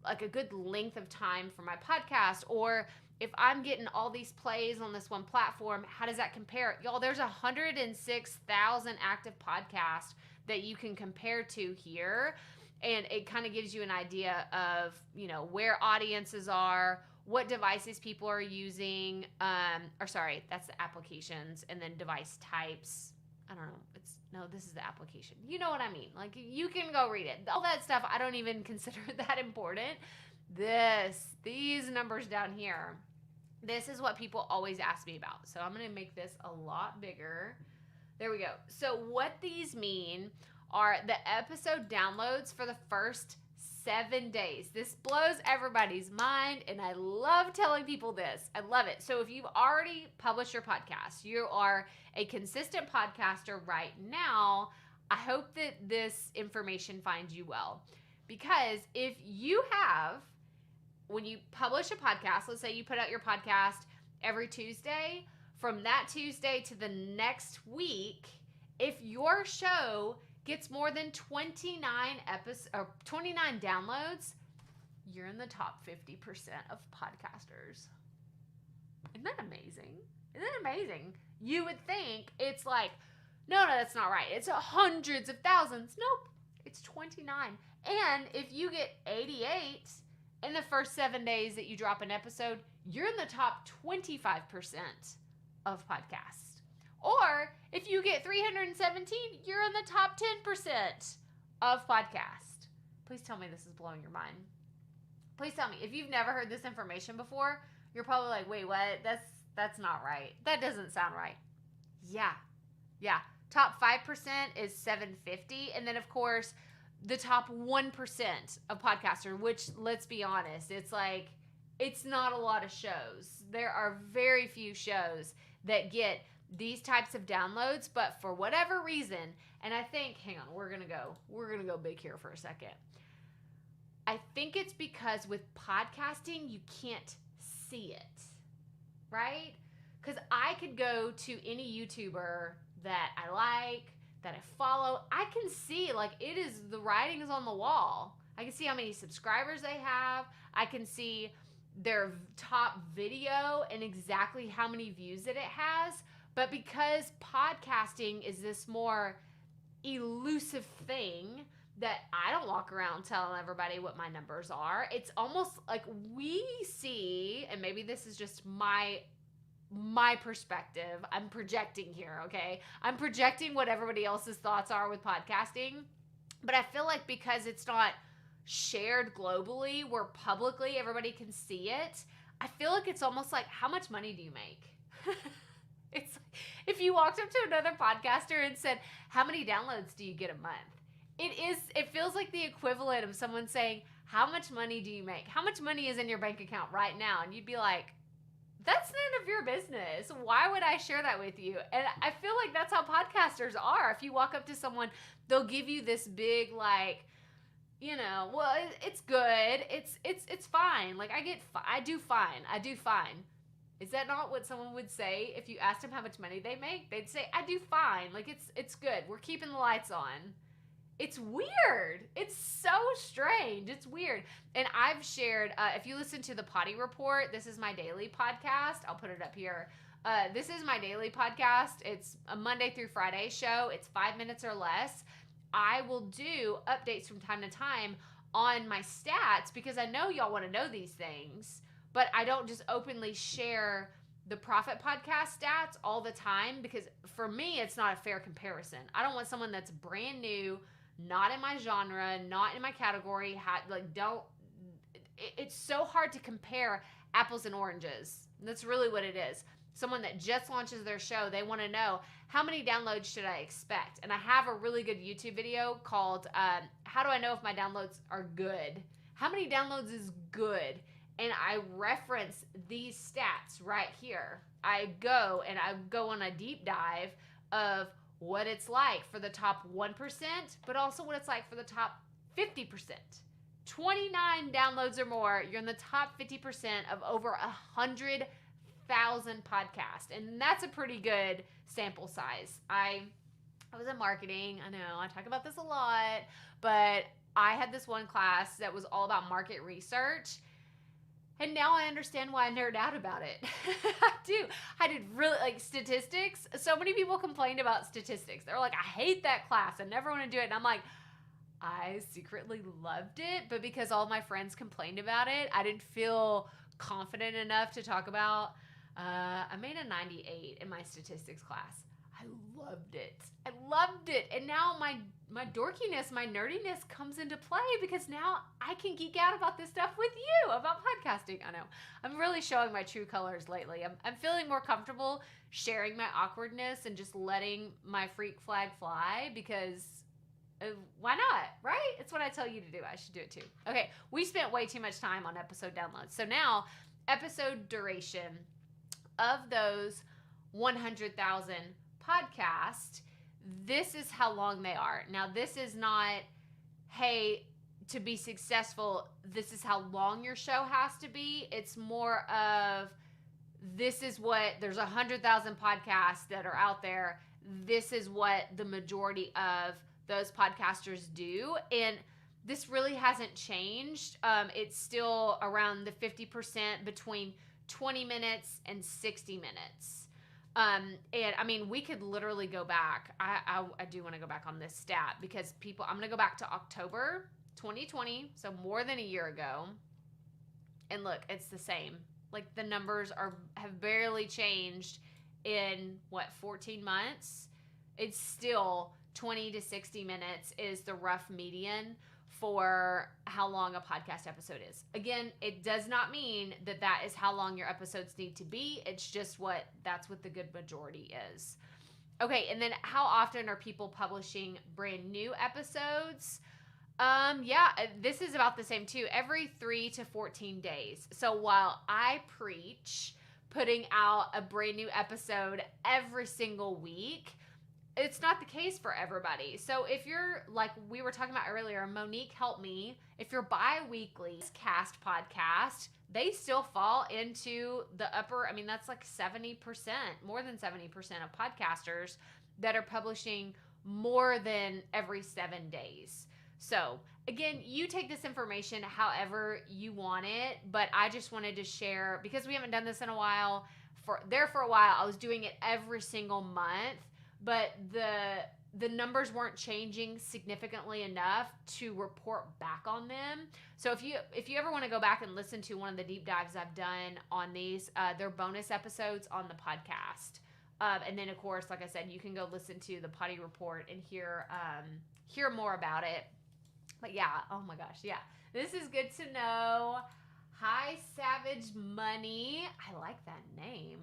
like a good length of time for my podcast? Or if I'm getting all these plays on this one platform, how does that compare? Y'all, there's 106,000 active podcasts that you can compare to here. And it kind of gives you an idea of, where audiences are, what devices people are using. That's the applications, and then device types. I don't know. This is the application. You know what I mean? Like, you can go read it. All that stuff, I don't even consider that important. These numbers down here, this is what people always ask me about. So I'm going to make this a lot bigger. There we go. So what these mean are the episode downloads for the first 7 days. This blows everybody's mind, and I love telling people this. I love it. So if you've already published your podcast, you are a consistent podcaster right now, I hope that this information finds you well. Because if you have, when you publish a podcast, let's say you put out your podcast every Tuesday, from that Tuesday to the next week, if your show gets more than 29 downloads, you're in the top 50% of podcasters. Isn't that amazing? Isn't that amazing? You would think it's like, no, that's not right. It's hundreds of thousands. Nope, it's 29. And if you get 88 in the first 7 days that you drop an episode, you're in the top 25% of podcasts. Or if you get 317, you're in the top 10% of podcasts. Please tell me this is blowing your mind. Please tell me. If you've never heard this information before, you're probably like, wait, what? That's not right. That doesn't sound right. Yeah. Top 5% is 750. And then, of course, the top 1% of podcasters, which, let's be honest, it's like, it's not a lot of shows. There are very few shows that get these types of downloads, but for whatever reason, and I think, hang on, we're gonna go big here for a second. I think it's because with podcasting, you can't see it, right? Because I could go to any YouTuber that I like, that I follow. I can see, like, it is, the writing is on the wall. I can see how many subscribers they have. I can see their top video and exactly how many views that it has. But because podcasting is this more elusive thing that I don't walk around telling everybody what my numbers are, it's almost like we see, and maybe this is just my perspective. I'm projecting here, okay? I'm projecting what everybody else's thoughts are with podcasting. But I feel like because it's not shared globally, where publicly everybody can see it, I feel like it's almost like, how much money do you make? It's like, if you walked up to another podcaster and said, how many downloads do you get a month? It feels like the equivalent of someone saying, how much money do you make? How much money is in your bank account right now? And you'd be like, that's none of your business. Why would I share that with you? And I feel like that's how podcasters are. If you walk up to someone, they'll give you this big, like, you know, well, it's good. It's fine. Like, I do fine. Is that not what someone would say if you asked them how much money they make? They'd say, I do fine. Like, it's good. We're keeping the lights on. It's weird. It's so strange. It's weird. And I've shared, if you listen to the Potty Report, this is my daily podcast. I'll put it up here. This is my daily podcast. It's a Monday through Friday show. It's 5 minutes or less. I will do updates from time to time on my stats because I know y'all want to know these things, but I don't just openly share the Profit Podcast stats all the time because for me, it's not a fair comparison. I don't want someone that's brand new, not in my genre, not in my category, it's so hard to compare apples and oranges. That's really what it is. Someone that just launches their show, they want to know, how many downloads should I expect? And I have a really good YouTube video called, how do I know if my downloads are good? How many downloads is good? And I reference these stats right here. I go on a deep dive of what it's like for the top 1%, but also what it's like for the top 50%. 29 downloads or more, you're in the top 50% of over 100,000 podcasts. And that's a pretty good sample size. I was in marketing. I know I talk about this a lot, but I had this one class that was all about market research. And now I understand why I nerd out about it. I do. I did really, like, statistics. So many people complained about statistics. They're like, I hate that class. I never want to do it. And I'm like, I secretly loved it. But because all my friends complained about it, I didn't feel confident enough to talk about. I made a 98 in my statistics class. I loved it. And now my dorkiness, my nerdiness comes into play because now I can geek out about this stuff with you, about podcasting. I know. I'm really showing my true colors lately. I'm feeling more comfortable sharing my awkwardness and just letting my freak flag fly because why not, right? It's what I tell you to do. I should do it too. Okay, we spent way too much time on episode downloads. So now, episode duration of those 100,000 podcasts, this is how long they are. Now, this is not, hey, to be successful, this is how long your show has to be. It's more of, this is what, there's 100,000 podcasts that are out there. This is what the majority of those podcasters do. And this really hasn't changed. It's still around the 50% between 20 minutes, and 60 minutes. And I mean, we could literally go back. I do want to go back on this stat because I'm going to go back to October 2020, so more than a year ago. And look, it's the same. Like the numbers have barely changed in 14 months. It's still 20 to 60 minutes is the rough median for how long a podcast episode is. Again, it does not mean that is how long your episodes need to be. It's just that's what the good majority is. Okay, and then how often are people publishing brand new episodes? Yeah, this is about the same too. Every 3 to 14 days. So while I preach putting out a brand new episode every single week, it's not the case for everybody. So if you're like we were talking about earlier, Monique helped me. If you're bi-weekly cast podcast, they still fall into the upper, I mean, that's like 70%, more than 70% of podcasters that are publishing more than every 7 days. So again, you take this information however you want it, but I just wanted to share, because we haven't done this in a while, for a while, I was doing it every single month, but the numbers weren't changing significantly enough to report back on them. So if you ever want to go back and listen to one of the deep dives I've done on these, they're bonus episodes on the podcast. And then of course, like I said, you can go listen to the Potty Report and hear more about it. But yeah, oh my gosh, yeah. This is good to know. Hi, Savage Money. I like that name.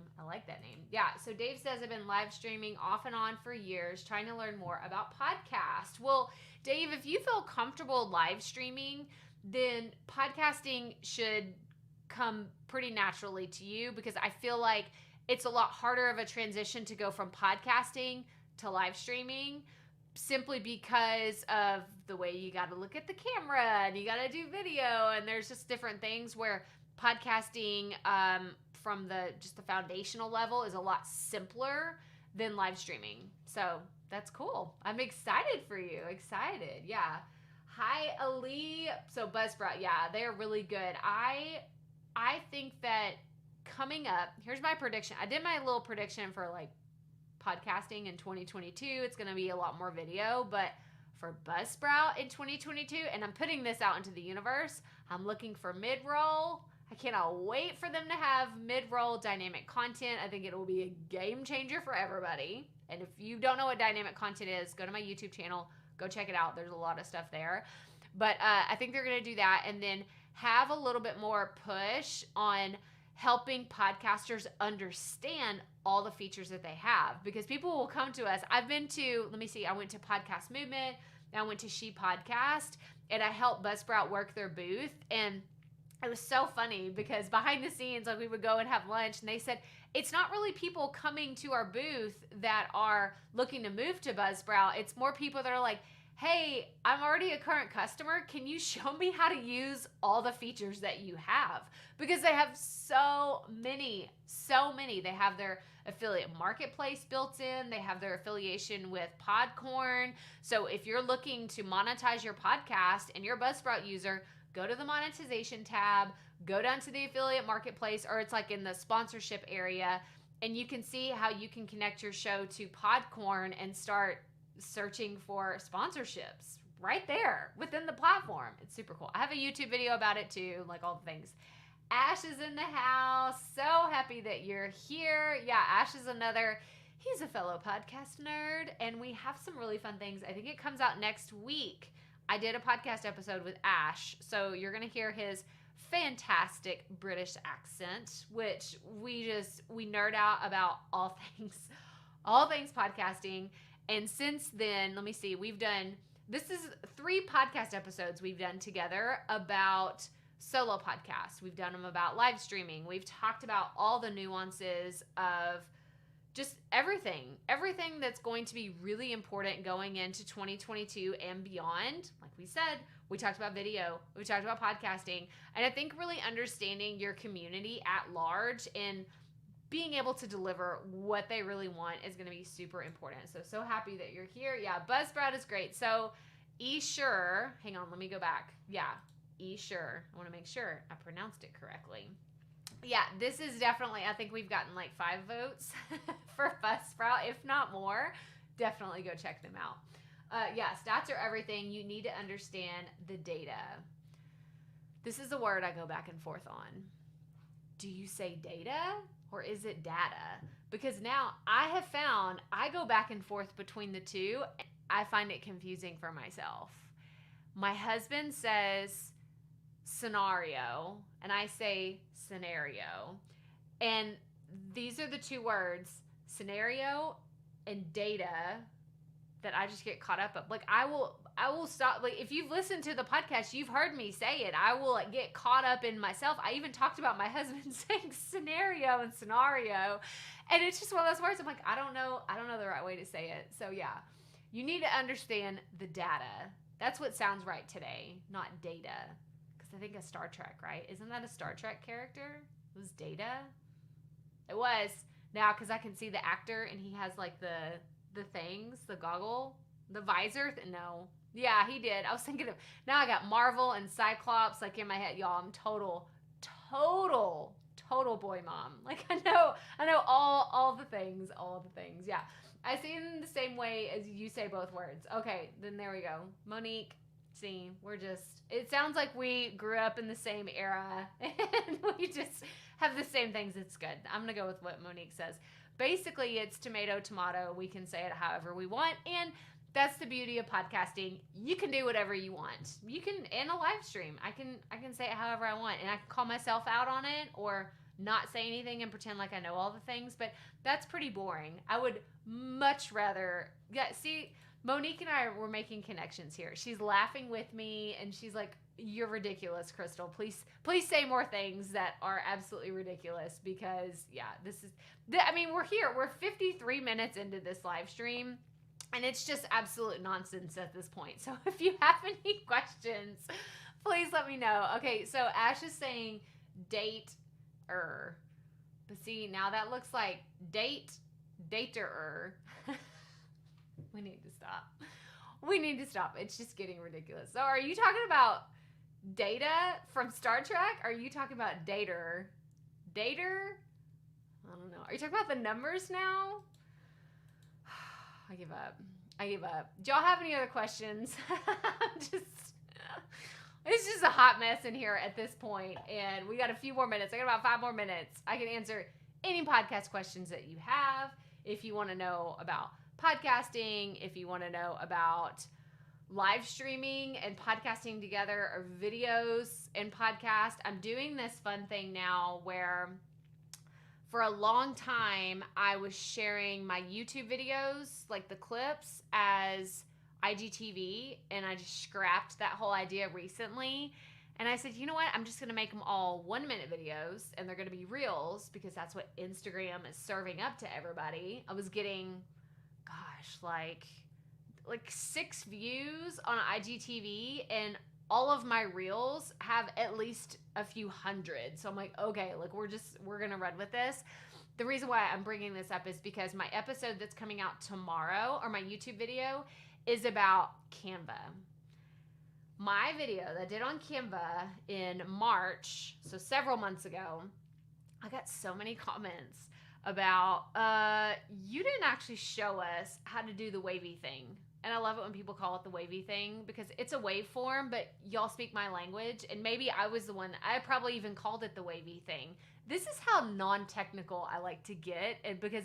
Yeah, so Dave says, I've been live streaming off and on for years, trying to learn more about podcasts. Well, Dave, if you feel comfortable live streaming, then podcasting should come pretty naturally to you, because I feel like it's a lot harder of a transition to go from podcasting to live streaming, simply because of the way you got to look at the camera and you got to do video, and there's just different things where podcasting from the foundational level is a lot simpler than live streaming. So that's cool. I'm excited for you. Excited. Yeah. Hi, Ali. So Buzzsprout, yeah, they are really good. I think that coming up, here's my prediction. I did my little prediction for like podcasting in 2022. It's going to be a lot more video, but for Buzzsprout in 2022, and I'm putting this out into the universe, I'm looking for mid-roll. I cannot wait for them to have mid-roll dynamic content. I think it will be a game changer for everybody. And if you don't know what dynamic content is, go to my YouTube channel, go check it out. There's a lot of stuff there. But I think they're going to do that, and then have a little bit more push on helping podcasters understand all the features that they have, because people will come to us. I went to Podcast Movement, I went to She Podcast, and I helped Buzzsprout work their booth. And it was so funny because behind the scenes, like we would go and have lunch, and they said, it's not really people coming to our booth that are looking to move to Buzzsprout. It's more people that are like, hey, I'm already a current customer. Can you show me how to use all the features that you have? Because they have so many. They have their affiliate marketplace built in. They have their affiliation with Podcorn. So if you're looking to monetize your podcast and you're a Buzzsprout user, go to the monetization tab, go down to the affiliate marketplace, or it's like in the sponsorship area, and you can see how you can connect your show to Podcorn and start searching for sponsorships right there within the platform. It's super cool. I have a YouTube video about it too, like all the things. Ash is in the house. So happy that you're here. Yeah, Ash is he's a fellow podcast nerd, and we have some really fun things. I think it comes out next week. I did a podcast episode with Ash, so you're going to hear his fantastic British accent, which we nerd out about all things podcasting. And since then, let me see, this is 3 podcast episodes we've done together about solo podcasts. We've done them about live streaming. We've talked about all the nuances of just everything that's going to be really important going into 2022 and beyond. Like we said, we talked about video, we talked about podcasting, and I think really understanding your community at large and being able to deliver what they really want is going to be super important. So happy that you're here. Yeah, Buzzsprout is great. So Esure, hang on, let me go back. Yeah, Esure. I want to make sure I pronounced it correctly. Yeah, this is definitely, I think we've gotten like 5 votes for Buzzsprout, if not more. Definitely go check them out. Yeah, stats are everything. You need to understand the data. This is a word I go back and forth on. Do you say data or is it data? Because now I have found I go back and forth between the two. I find it confusing for myself. My husband says scenario, and I say scenario. And these are the two words, scenario and data, that I just get caught up of. Like I will stop. Like if you've listened to the podcast, you've heard me say it. I will like get caught up in myself. I even talked about my husband saying scenario and scenario, and it's just one of those words. I'm like, I don't know the right way to say it. So yeah, you need to understand the data. That's what sounds right today, not data. Because I think of Star Trek, right? Isn't that a Star Trek character? It was Data. It was now because I can see the actor and he has like the things, the goggle, the visor. No. Yeah, he did. I was thinking of, now I got Marvel and Cyclops like in my head. Y'all, I'm total boy mom. Like I know all the things. Yeah. I see it in the same way as you say both words. Okay, then there we go. Monique, see, it sounds like we grew up in the same era and we just have the same things. It's good. I'm going to go with what Monique says. Basically, it's tomato, tomato. We can say it however we want. And that's the beauty of podcasting. You can do whatever you want. You can, in a live stream, I can say it however I want. And I can call myself out on it or not say anything and pretend like I know all the things. But that's pretty boring. I would much rather, see, Monique and I were making connections here. She's laughing with me and she's like, you're ridiculous, Crystal. Please say more things that are absolutely ridiculous because we're here. We're 53 minutes into this live stream and it's just absolute nonsense at this point. So if you have any questions, please let me know. Okay, so Ash is saying date-er. But see, now that looks like dater-er. We need to stop. It's just getting ridiculous. So are you talking about Data from Star Trek? Are you talking about Dater? Dater? I don't know. Are you talking about the numbers now? I give up. Do y'all have any other questions? It's just a hot mess in here at this point, and we got a few more minutes. I got about 5 more minutes. I can answer any podcast questions that you have. If you want to know about podcasting, if you want to know about live streaming and podcasting together, or videos and podcast. I'm doing this fun thing now where for a long time I was sharing my YouTube videos, like the clips, as IGTV, and I just scrapped that whole idea recently. And I said, you know what? I'm just going to make them all 1-minute videos, and they're going to be reels because that's what Instagram is serving up to everybody. I was getting, like 6 views on IGTV, and all of my reels have at least a few hundred. So I'm like, okay, like we're going to run with this. The reason why I'm bringing this up is because my episode that's coming out tomorrow, or my YouTube video, is about Canva. My video that I did on Canva in March, so several months ago, I got so many comments about, you didn't actually show us how to do the wavy thing. And I love it when people call it the wavy thing because it's a waveform, but y'all speak my language. And maybe I was the one, I probably even called it the wavy thing. This is how non-technical I like to get. And because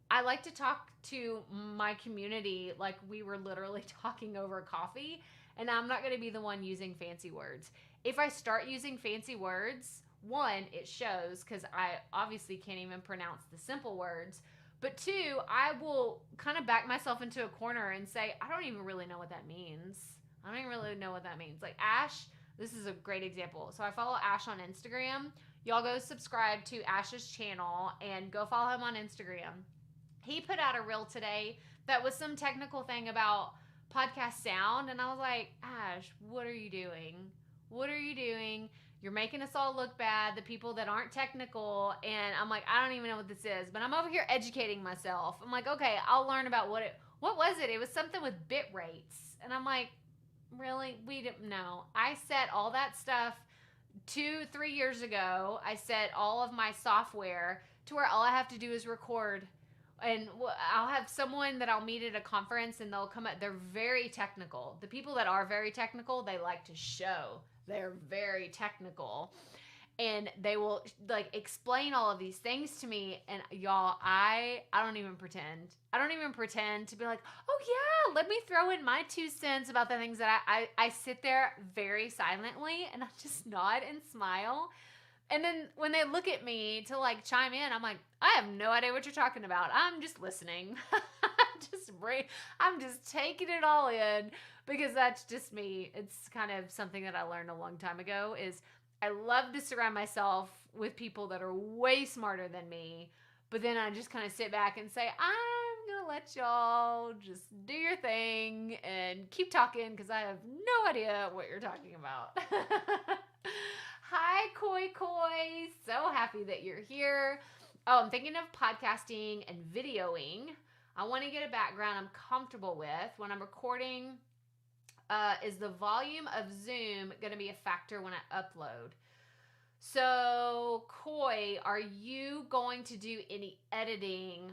I like to talk to my community like we were literally talking over coffee. And I'm not going to be the one using fancy words. If I start using fancy words, one, it shows because I obviously can't even pronounce the simple words. But 2, I will kind of back myself into a corner and say, I don't even really know what that means. Like Ash, this is a great example. So I follow Ash on Instagram. Y'all go subscribe to Ash's channel and go follow him on Instagram. He put out a reel today that was some technical thing about podcast sound. And I was like, Ash, what are you doing? You're making us all look bad, the people that aren't technical. And I'm like, I don't even know what this is, but I'm over here educating myself. I'm like, okay, I'll learn about what was it? It was something with bit rates. And I'm like, really? We didn't know. I set all that stuff 2-3 years ago, I set all of my software to where all I have to do is record. And I'll have someone that I'll meet at a conference and they'll come up. They're very technical. The people that are very technical, they like to show they're very technical. And they will like explain all of these things to me, and y'all, I don't even pretend. I don't even pretend to be like, oh yeah, let me throw in my 2 cents about the things that I sit there very silently and I just nod and smile. And then when they look at me to like chime in, I'm like, I have no idea what you're talking about. I'm just listening. I'm just taking it all in because that's just me. It's kind of something that I learned a long time ago is I love to surround myself with people that are way smarter than me, but then I just kind of sit back and say, I'm going to let y'all just do your thing and keep talking because I have no idea what you're talking about. Hi, Koi Koi. So happy that you're here. Oh, I'm thinking of podcasting and videoing. I want to get a background I'm comfortable with when I'm recording. Is the volume of Zoom going to be a factor when I upload? So, Koi, are you going to do any editing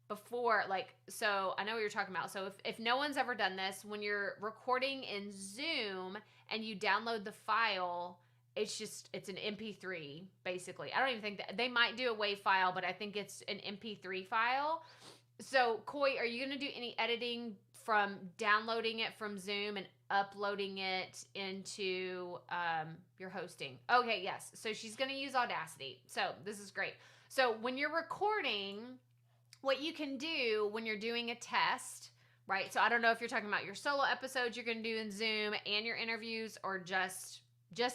before? So I know what you're talking about. So if no one's ever done this, when you're recording in Zoom and you download the file, it's an MP3, basically. I don't even think that they might do a WAV file, but I think it's an MP3 file. So, Koi, are you going to do any editing from downloading it from Zoom and uploading it into your hosting? Okay, yes. So she's going to use Audacity. So this is great. So when you're recording, what you can do when you're doing a test, right? So I don't know if you're talking about your solo episodes you're going to do in Zoom and your interviews or just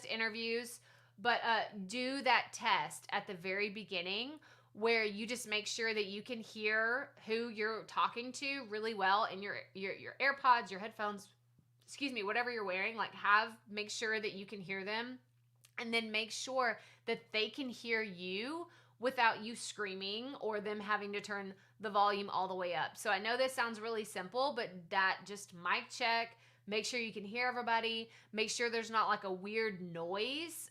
interviews, but do that test at the very beginning where you just make sure that you can hear who you're talking to really well in your AirPods, your headphones, whatever you're wearing, make sure that you can hear them, and then make sure that they can hear you without you screaming or them having to turn the volume all the way up. So I know this sounds really simple, but that just mic check, make sure you can hear everybody, make sure there's not like a weird noise.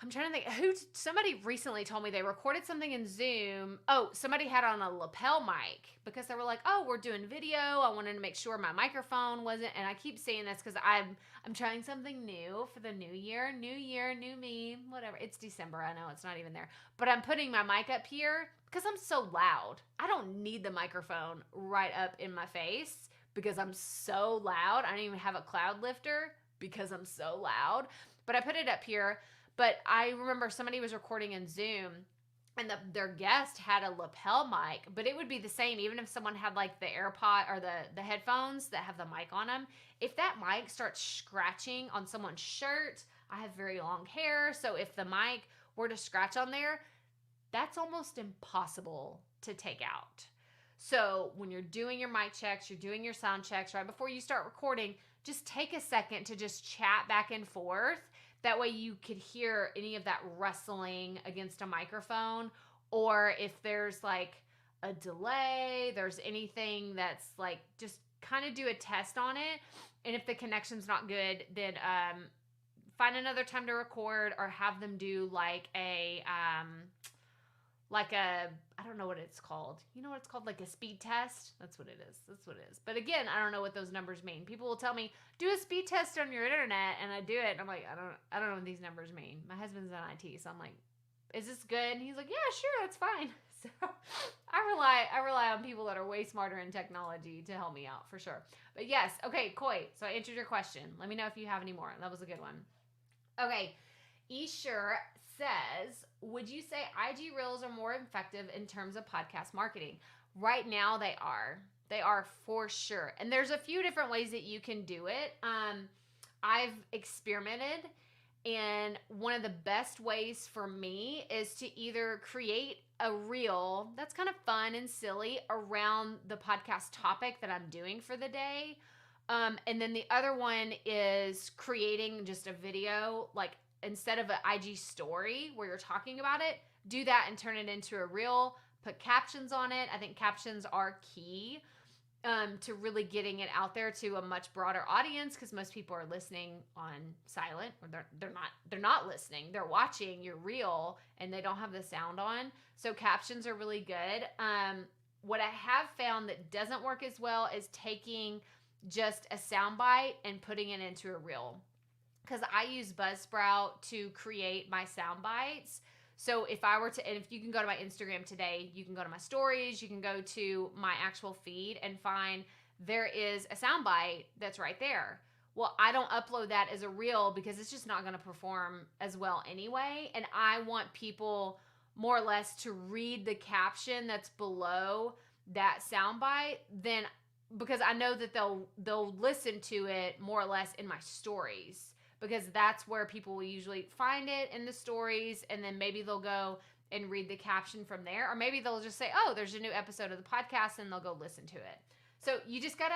I'm trying to think somebody recently told me they recorded something in Zoom. Oh, somebody had on a lapel mic because they were like, oh, we're doing video. I wanted to make sure my microphone wasn't, and I keep saying this because I'm trying something new for the new year, new me, whatever. It's December. I know it's not even there, but I'm putting my mic up here because I'm so loud. I don't need the microphone right up in my face because I'm so loud. I don't even have a cloud lifter because I'm so loud, but I put it up here. But I remember somebody was recording in Zoom and their guest had a lapel mic, but it would be the same even if someone had like the AirPod or the headphones that have the mic on them. If that mic starts scratching on someone's shirt, I have very long hair, so if the mic were to scratch on there, that's almost impossible to take out. So when you're doing your mic checks, you're doing your sound checks, right before you start recording, just take a second to just chat back and forth. That way you could hear any of that rustling against a microphone, or if there's like a delay, there's anything that's like, just kind of do a test on it. And if the connection's not good, then find another time to record or have them do like a I don't know what it's called. You know what it's called? Like a speed test? That's what it is. But again, I don't know what those numbers mean. People will tell me, do a speed test on your internet, and I do it, and I'm like, I don't know what these numbers mean. My husband's in IT, so I'm like, is this good? And he's like, yeah, sure, that's fine. So I rely on people that are way smarter in technology to help me out for sure. But yes, okay, Koi. So I answered your question. Let me know if you have any more. That was a good one. Okay, Esher says, would you say IG Reels are more effective in terms of podcast marketing? Right now, they are. They are for sure. And there's a few different ways that you can do it. I've experimented, and one of the best ways for me is to either create a reel that's kind of fun and silly around the podcast topic that I'm doing for the day. And then the other one is creating just a video, like instead of an IG story where you're talking about it, do that and turn it into a reel, put captions on it. I think captions are key. to really getting it out there to a much broader audience, because most people are listening on silent, or they're not listening, they're watching your reel and they don't have the sound on. So captions are really good. What I have found that doesn't work as well is taking just a soundbite and putting it into a reel, because I use Buzzsprout to create my sound bites. So if I were to, and if you can go to my Instagram today, you can go to my stories, you can go to my actual feed and find there is a sound bite that's right there. Well, I don't upload that as a reel because it's just not going to perform as well anyway. And I want people more or less to read the caption that's below that soundbite, then because I know that they'll listen to it more or less in my stories, because that's where people will usually find it, in the stories, and then maybe they'll go and read the caption from there, or maybe they'll just say, oh, there's a new episode of the podcast, and they'll go listen to it. So you just gotta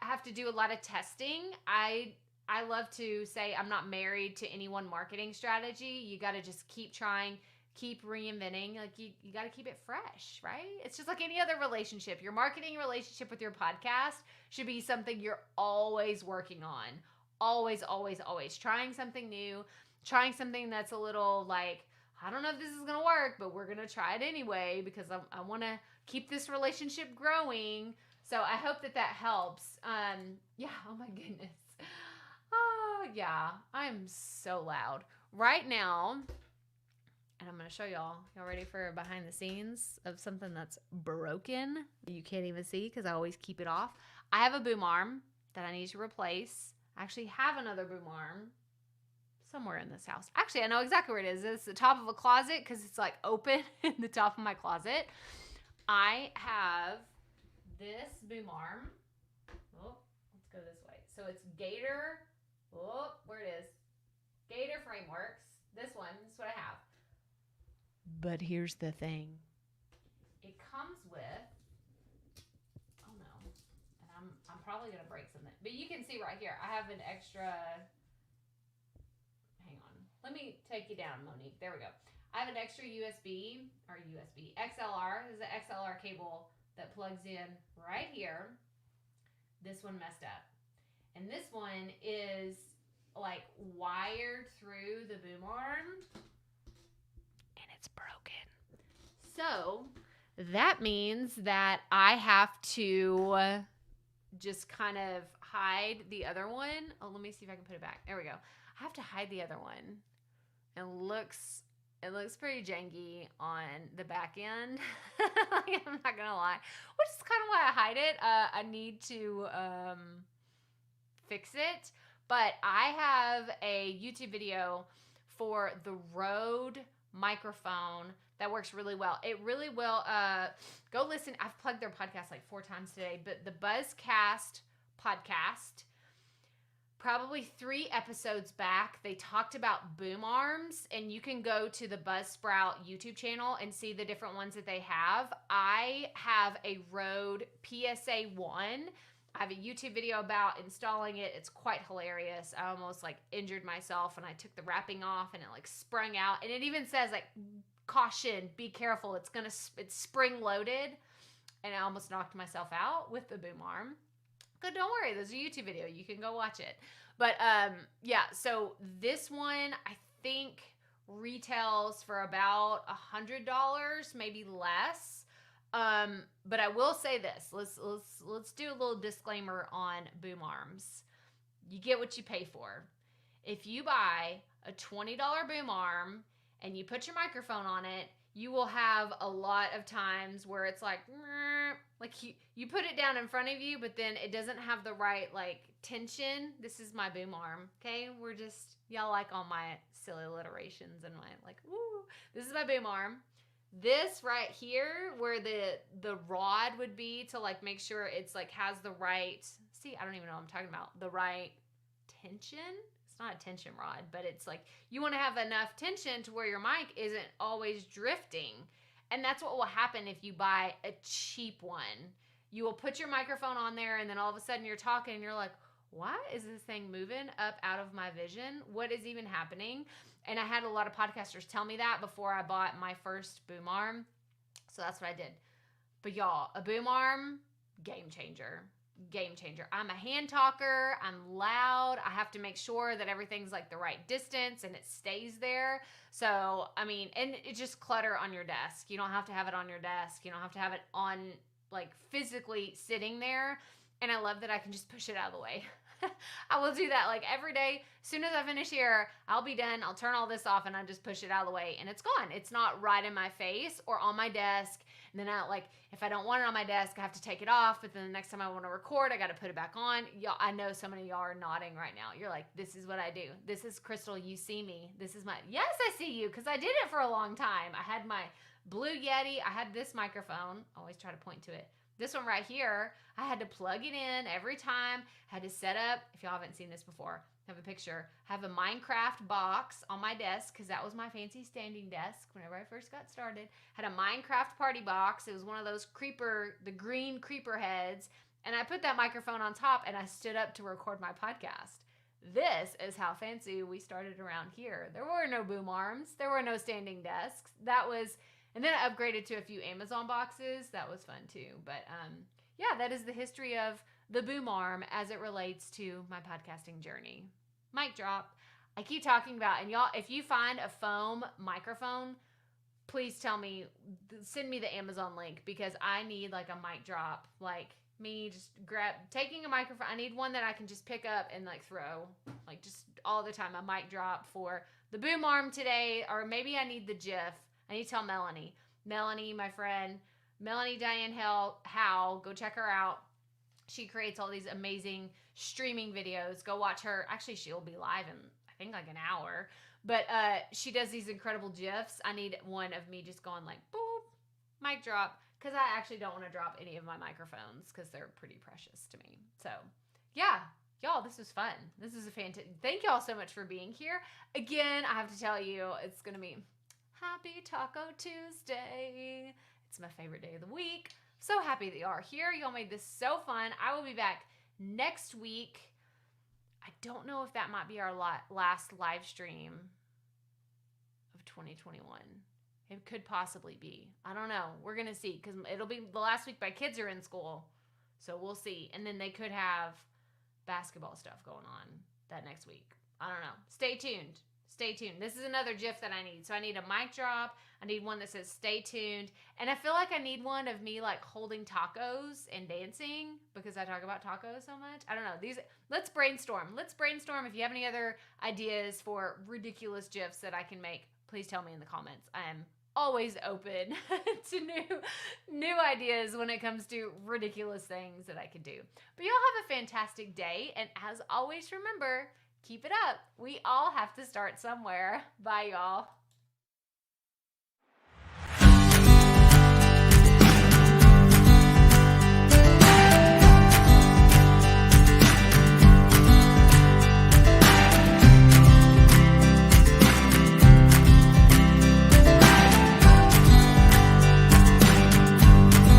have to do a lot of testing. I love to say I'm not married to any one marketing strategy. You gotta just keep trying, keep reinventing. Like you got to keep it fresh, right? It's just like any other relationship. Your marketing relationship with your podcast should be something you're always working on. Always, always, always trying something new, trying something that's a little like, I don't know if this is going to work, but we're going to try it anyway because I want to keep this relationship growing. So I hope that helps. Yeah. Oh my goodness. Oh yeah. I'm so loud right now. And I'm going to show y'all. Y'all ready for behind the scenes of something that's broken? You can't even see because I always keep it off. I have a boom arm that I need to replace. I actually have another boom arm somewhere in this house. Actually, I know exactly where it is. It's the top of a closet because it's like open in the top of my closet. I have this boom arm. Oh, let's go this way. So it's Gator. Oh, where it is. Gator Frameworks. This one. This is what I have. But here's the thing. It comes with, oh no, and I'm probably gonna break something. But you can see right here, I have an extra. Hang on, let me take you down, Monique. There we go. I have an extra XLR. This is an XLR cable that plugs in right here. This one messed up, and this one is like wired through the boom arm. Broken. So that means that I have to just kind of hide the other one. Oh, let me see if I can put it back. There we go. I have to hide the other one. It looks pretty janky on the back end. I'm not gonna lie, which is kind of why I hide it. I need to fix it, but I have a YouTube video for the Rode microphone that works really well. It really will. Go listen. I've plugged their podcast like 4 times today, but the Buzzcast podcast, probably 3 episodes back, they talked about boom arms, and you can go to the Buzzsprout YouTube channel and see the different ones that they have. I have a Rode PSA-1. I have a YouTube video about installing it. It's quite hilarious. I almost like injured myself and I took the wrapping off and it like sprung out. And it even says like, caution, be careful. It's spring loaded. And I almost knocked myself out with the boom arm. Good, don't worry. There's a YouTube video. You can go watch it. But yeah, so this one I think retails for about $100, maybe less. But I will say this. Let's do a little disclaimer on boom arms. You get what you pay for. If you buy a $20 boom arm and you put your microphone on it, you will have a lot of times where it's like you put it down in front of you, but then it doesn't have the right like tension. This is my boom arm. Okay. We're just, y'all like all my silly alliterations and my like, woo, this is my boom arm. This right here, where the rod would be to like make sure it's like has the right, see, I don't even know what I'm talking about, the right tension. It's not a tension rod, but it's like you want to have enough tension to where your mic isn't always drifting. And that's what will happen if you buy a cheap one. You will put your microphone on there and then all of a sudden you're talking and you're like, why is this thing moving up out of my vision? What is even happening? And I had a lot of podcasters tell me that before I bought my first boom arm. So that's what I did. But y'all, a boom arm game changer. Game changer. I'm a hand talker. I'm loud. I have to make sure that everything's like the right distance and it stays there. So, I mean, and it's just clutter on your desk. You don't have to have it on your desk. You don't have to have it on like physically sitting there. And I love that I can just push it out of the way. I will do that like every day. As soon as I finish here, I'll be done. I'll turn all this off and I just push it out of the way and it's gone. It's not right in my face or on my desk. And then if I don't want it on my desk, I have to take it off. But then the next time I want to record, I got to put it back on. Y'all, I know so many of y'all are nodding right now. You're like, this is what I do. This is Crystal. You see me. This is yes, I see you because I did it for a long time. I had my Blue Yeti. I had this microphone. I always try to point to it. This one right here, I had to plug it in every time. I had to set up, if y'all haven't seen this before, I have a picture. I have a Minecraft box on my desk because that was my fancy standing desk whenever I first got started. Had a Minecraft party box. It was one of those the green creeper heads. And I put that microphone on top and I stood up to record my podcast. This is how fancy we started around here. There were no boom arms. There were no standing desks. And then I upgraded to a few Amazon boxes. That was fun too. But yeah, that is the history of the boom arm as it relates to my podcasting journey. Mic drop. I keep talking about, and y'all, if you find a foam microphone, please send me the Amazon link because I need like a mic drop. Like me just taking a microphone. I need one that I can just pick up and like throw like just all the time. A mic drop for the boom arm today, or maybe I need the GIF. I need to tell Melanie, my friend, Melanie Diane Howe, go check her out. She creates all these amazing streaming videos. Go watch her. Actually, she'll be live in, I think, like an hour. But she does these incredible GIFs. I need one of me just going like, boop, mic drop. Because I actually don't want to drop any of my microphones because they're pretty precious to me. So, yeah. Y'all, this was fun. This is a fantastic. Thank y'all so much for being here. Again, I have to tell you, it's going to be Happy Taco Tuesday. It's my favorite day of the week. So happy that y'all are here. Y'all made this so fun. I will be back next week. I don't know if that might be our last live stream of 2021. It could possibly be. I don't know. We're going to see because it'll be the last week my kids are in school. So we'll see. And then they could have basketball stuff going on that next week. I don't know. Stay tuned. Stay tuned. This is another GIF that I need. So I need a mic drop. I need one that says stay tuned. And I feel like I need one of me like holding tacos and dancing because I talk about tacos so much. I don't know. Let's brainstorm. If you have any other ideas for ridiculous GIFs that I can make, please tell me in the comments. I am always open to new ideas when it comes to ridiculous things that I can do. But y'all have a fantastic day. And as always, remember, keep it up. We all have to start somewhere. Bye, y'all.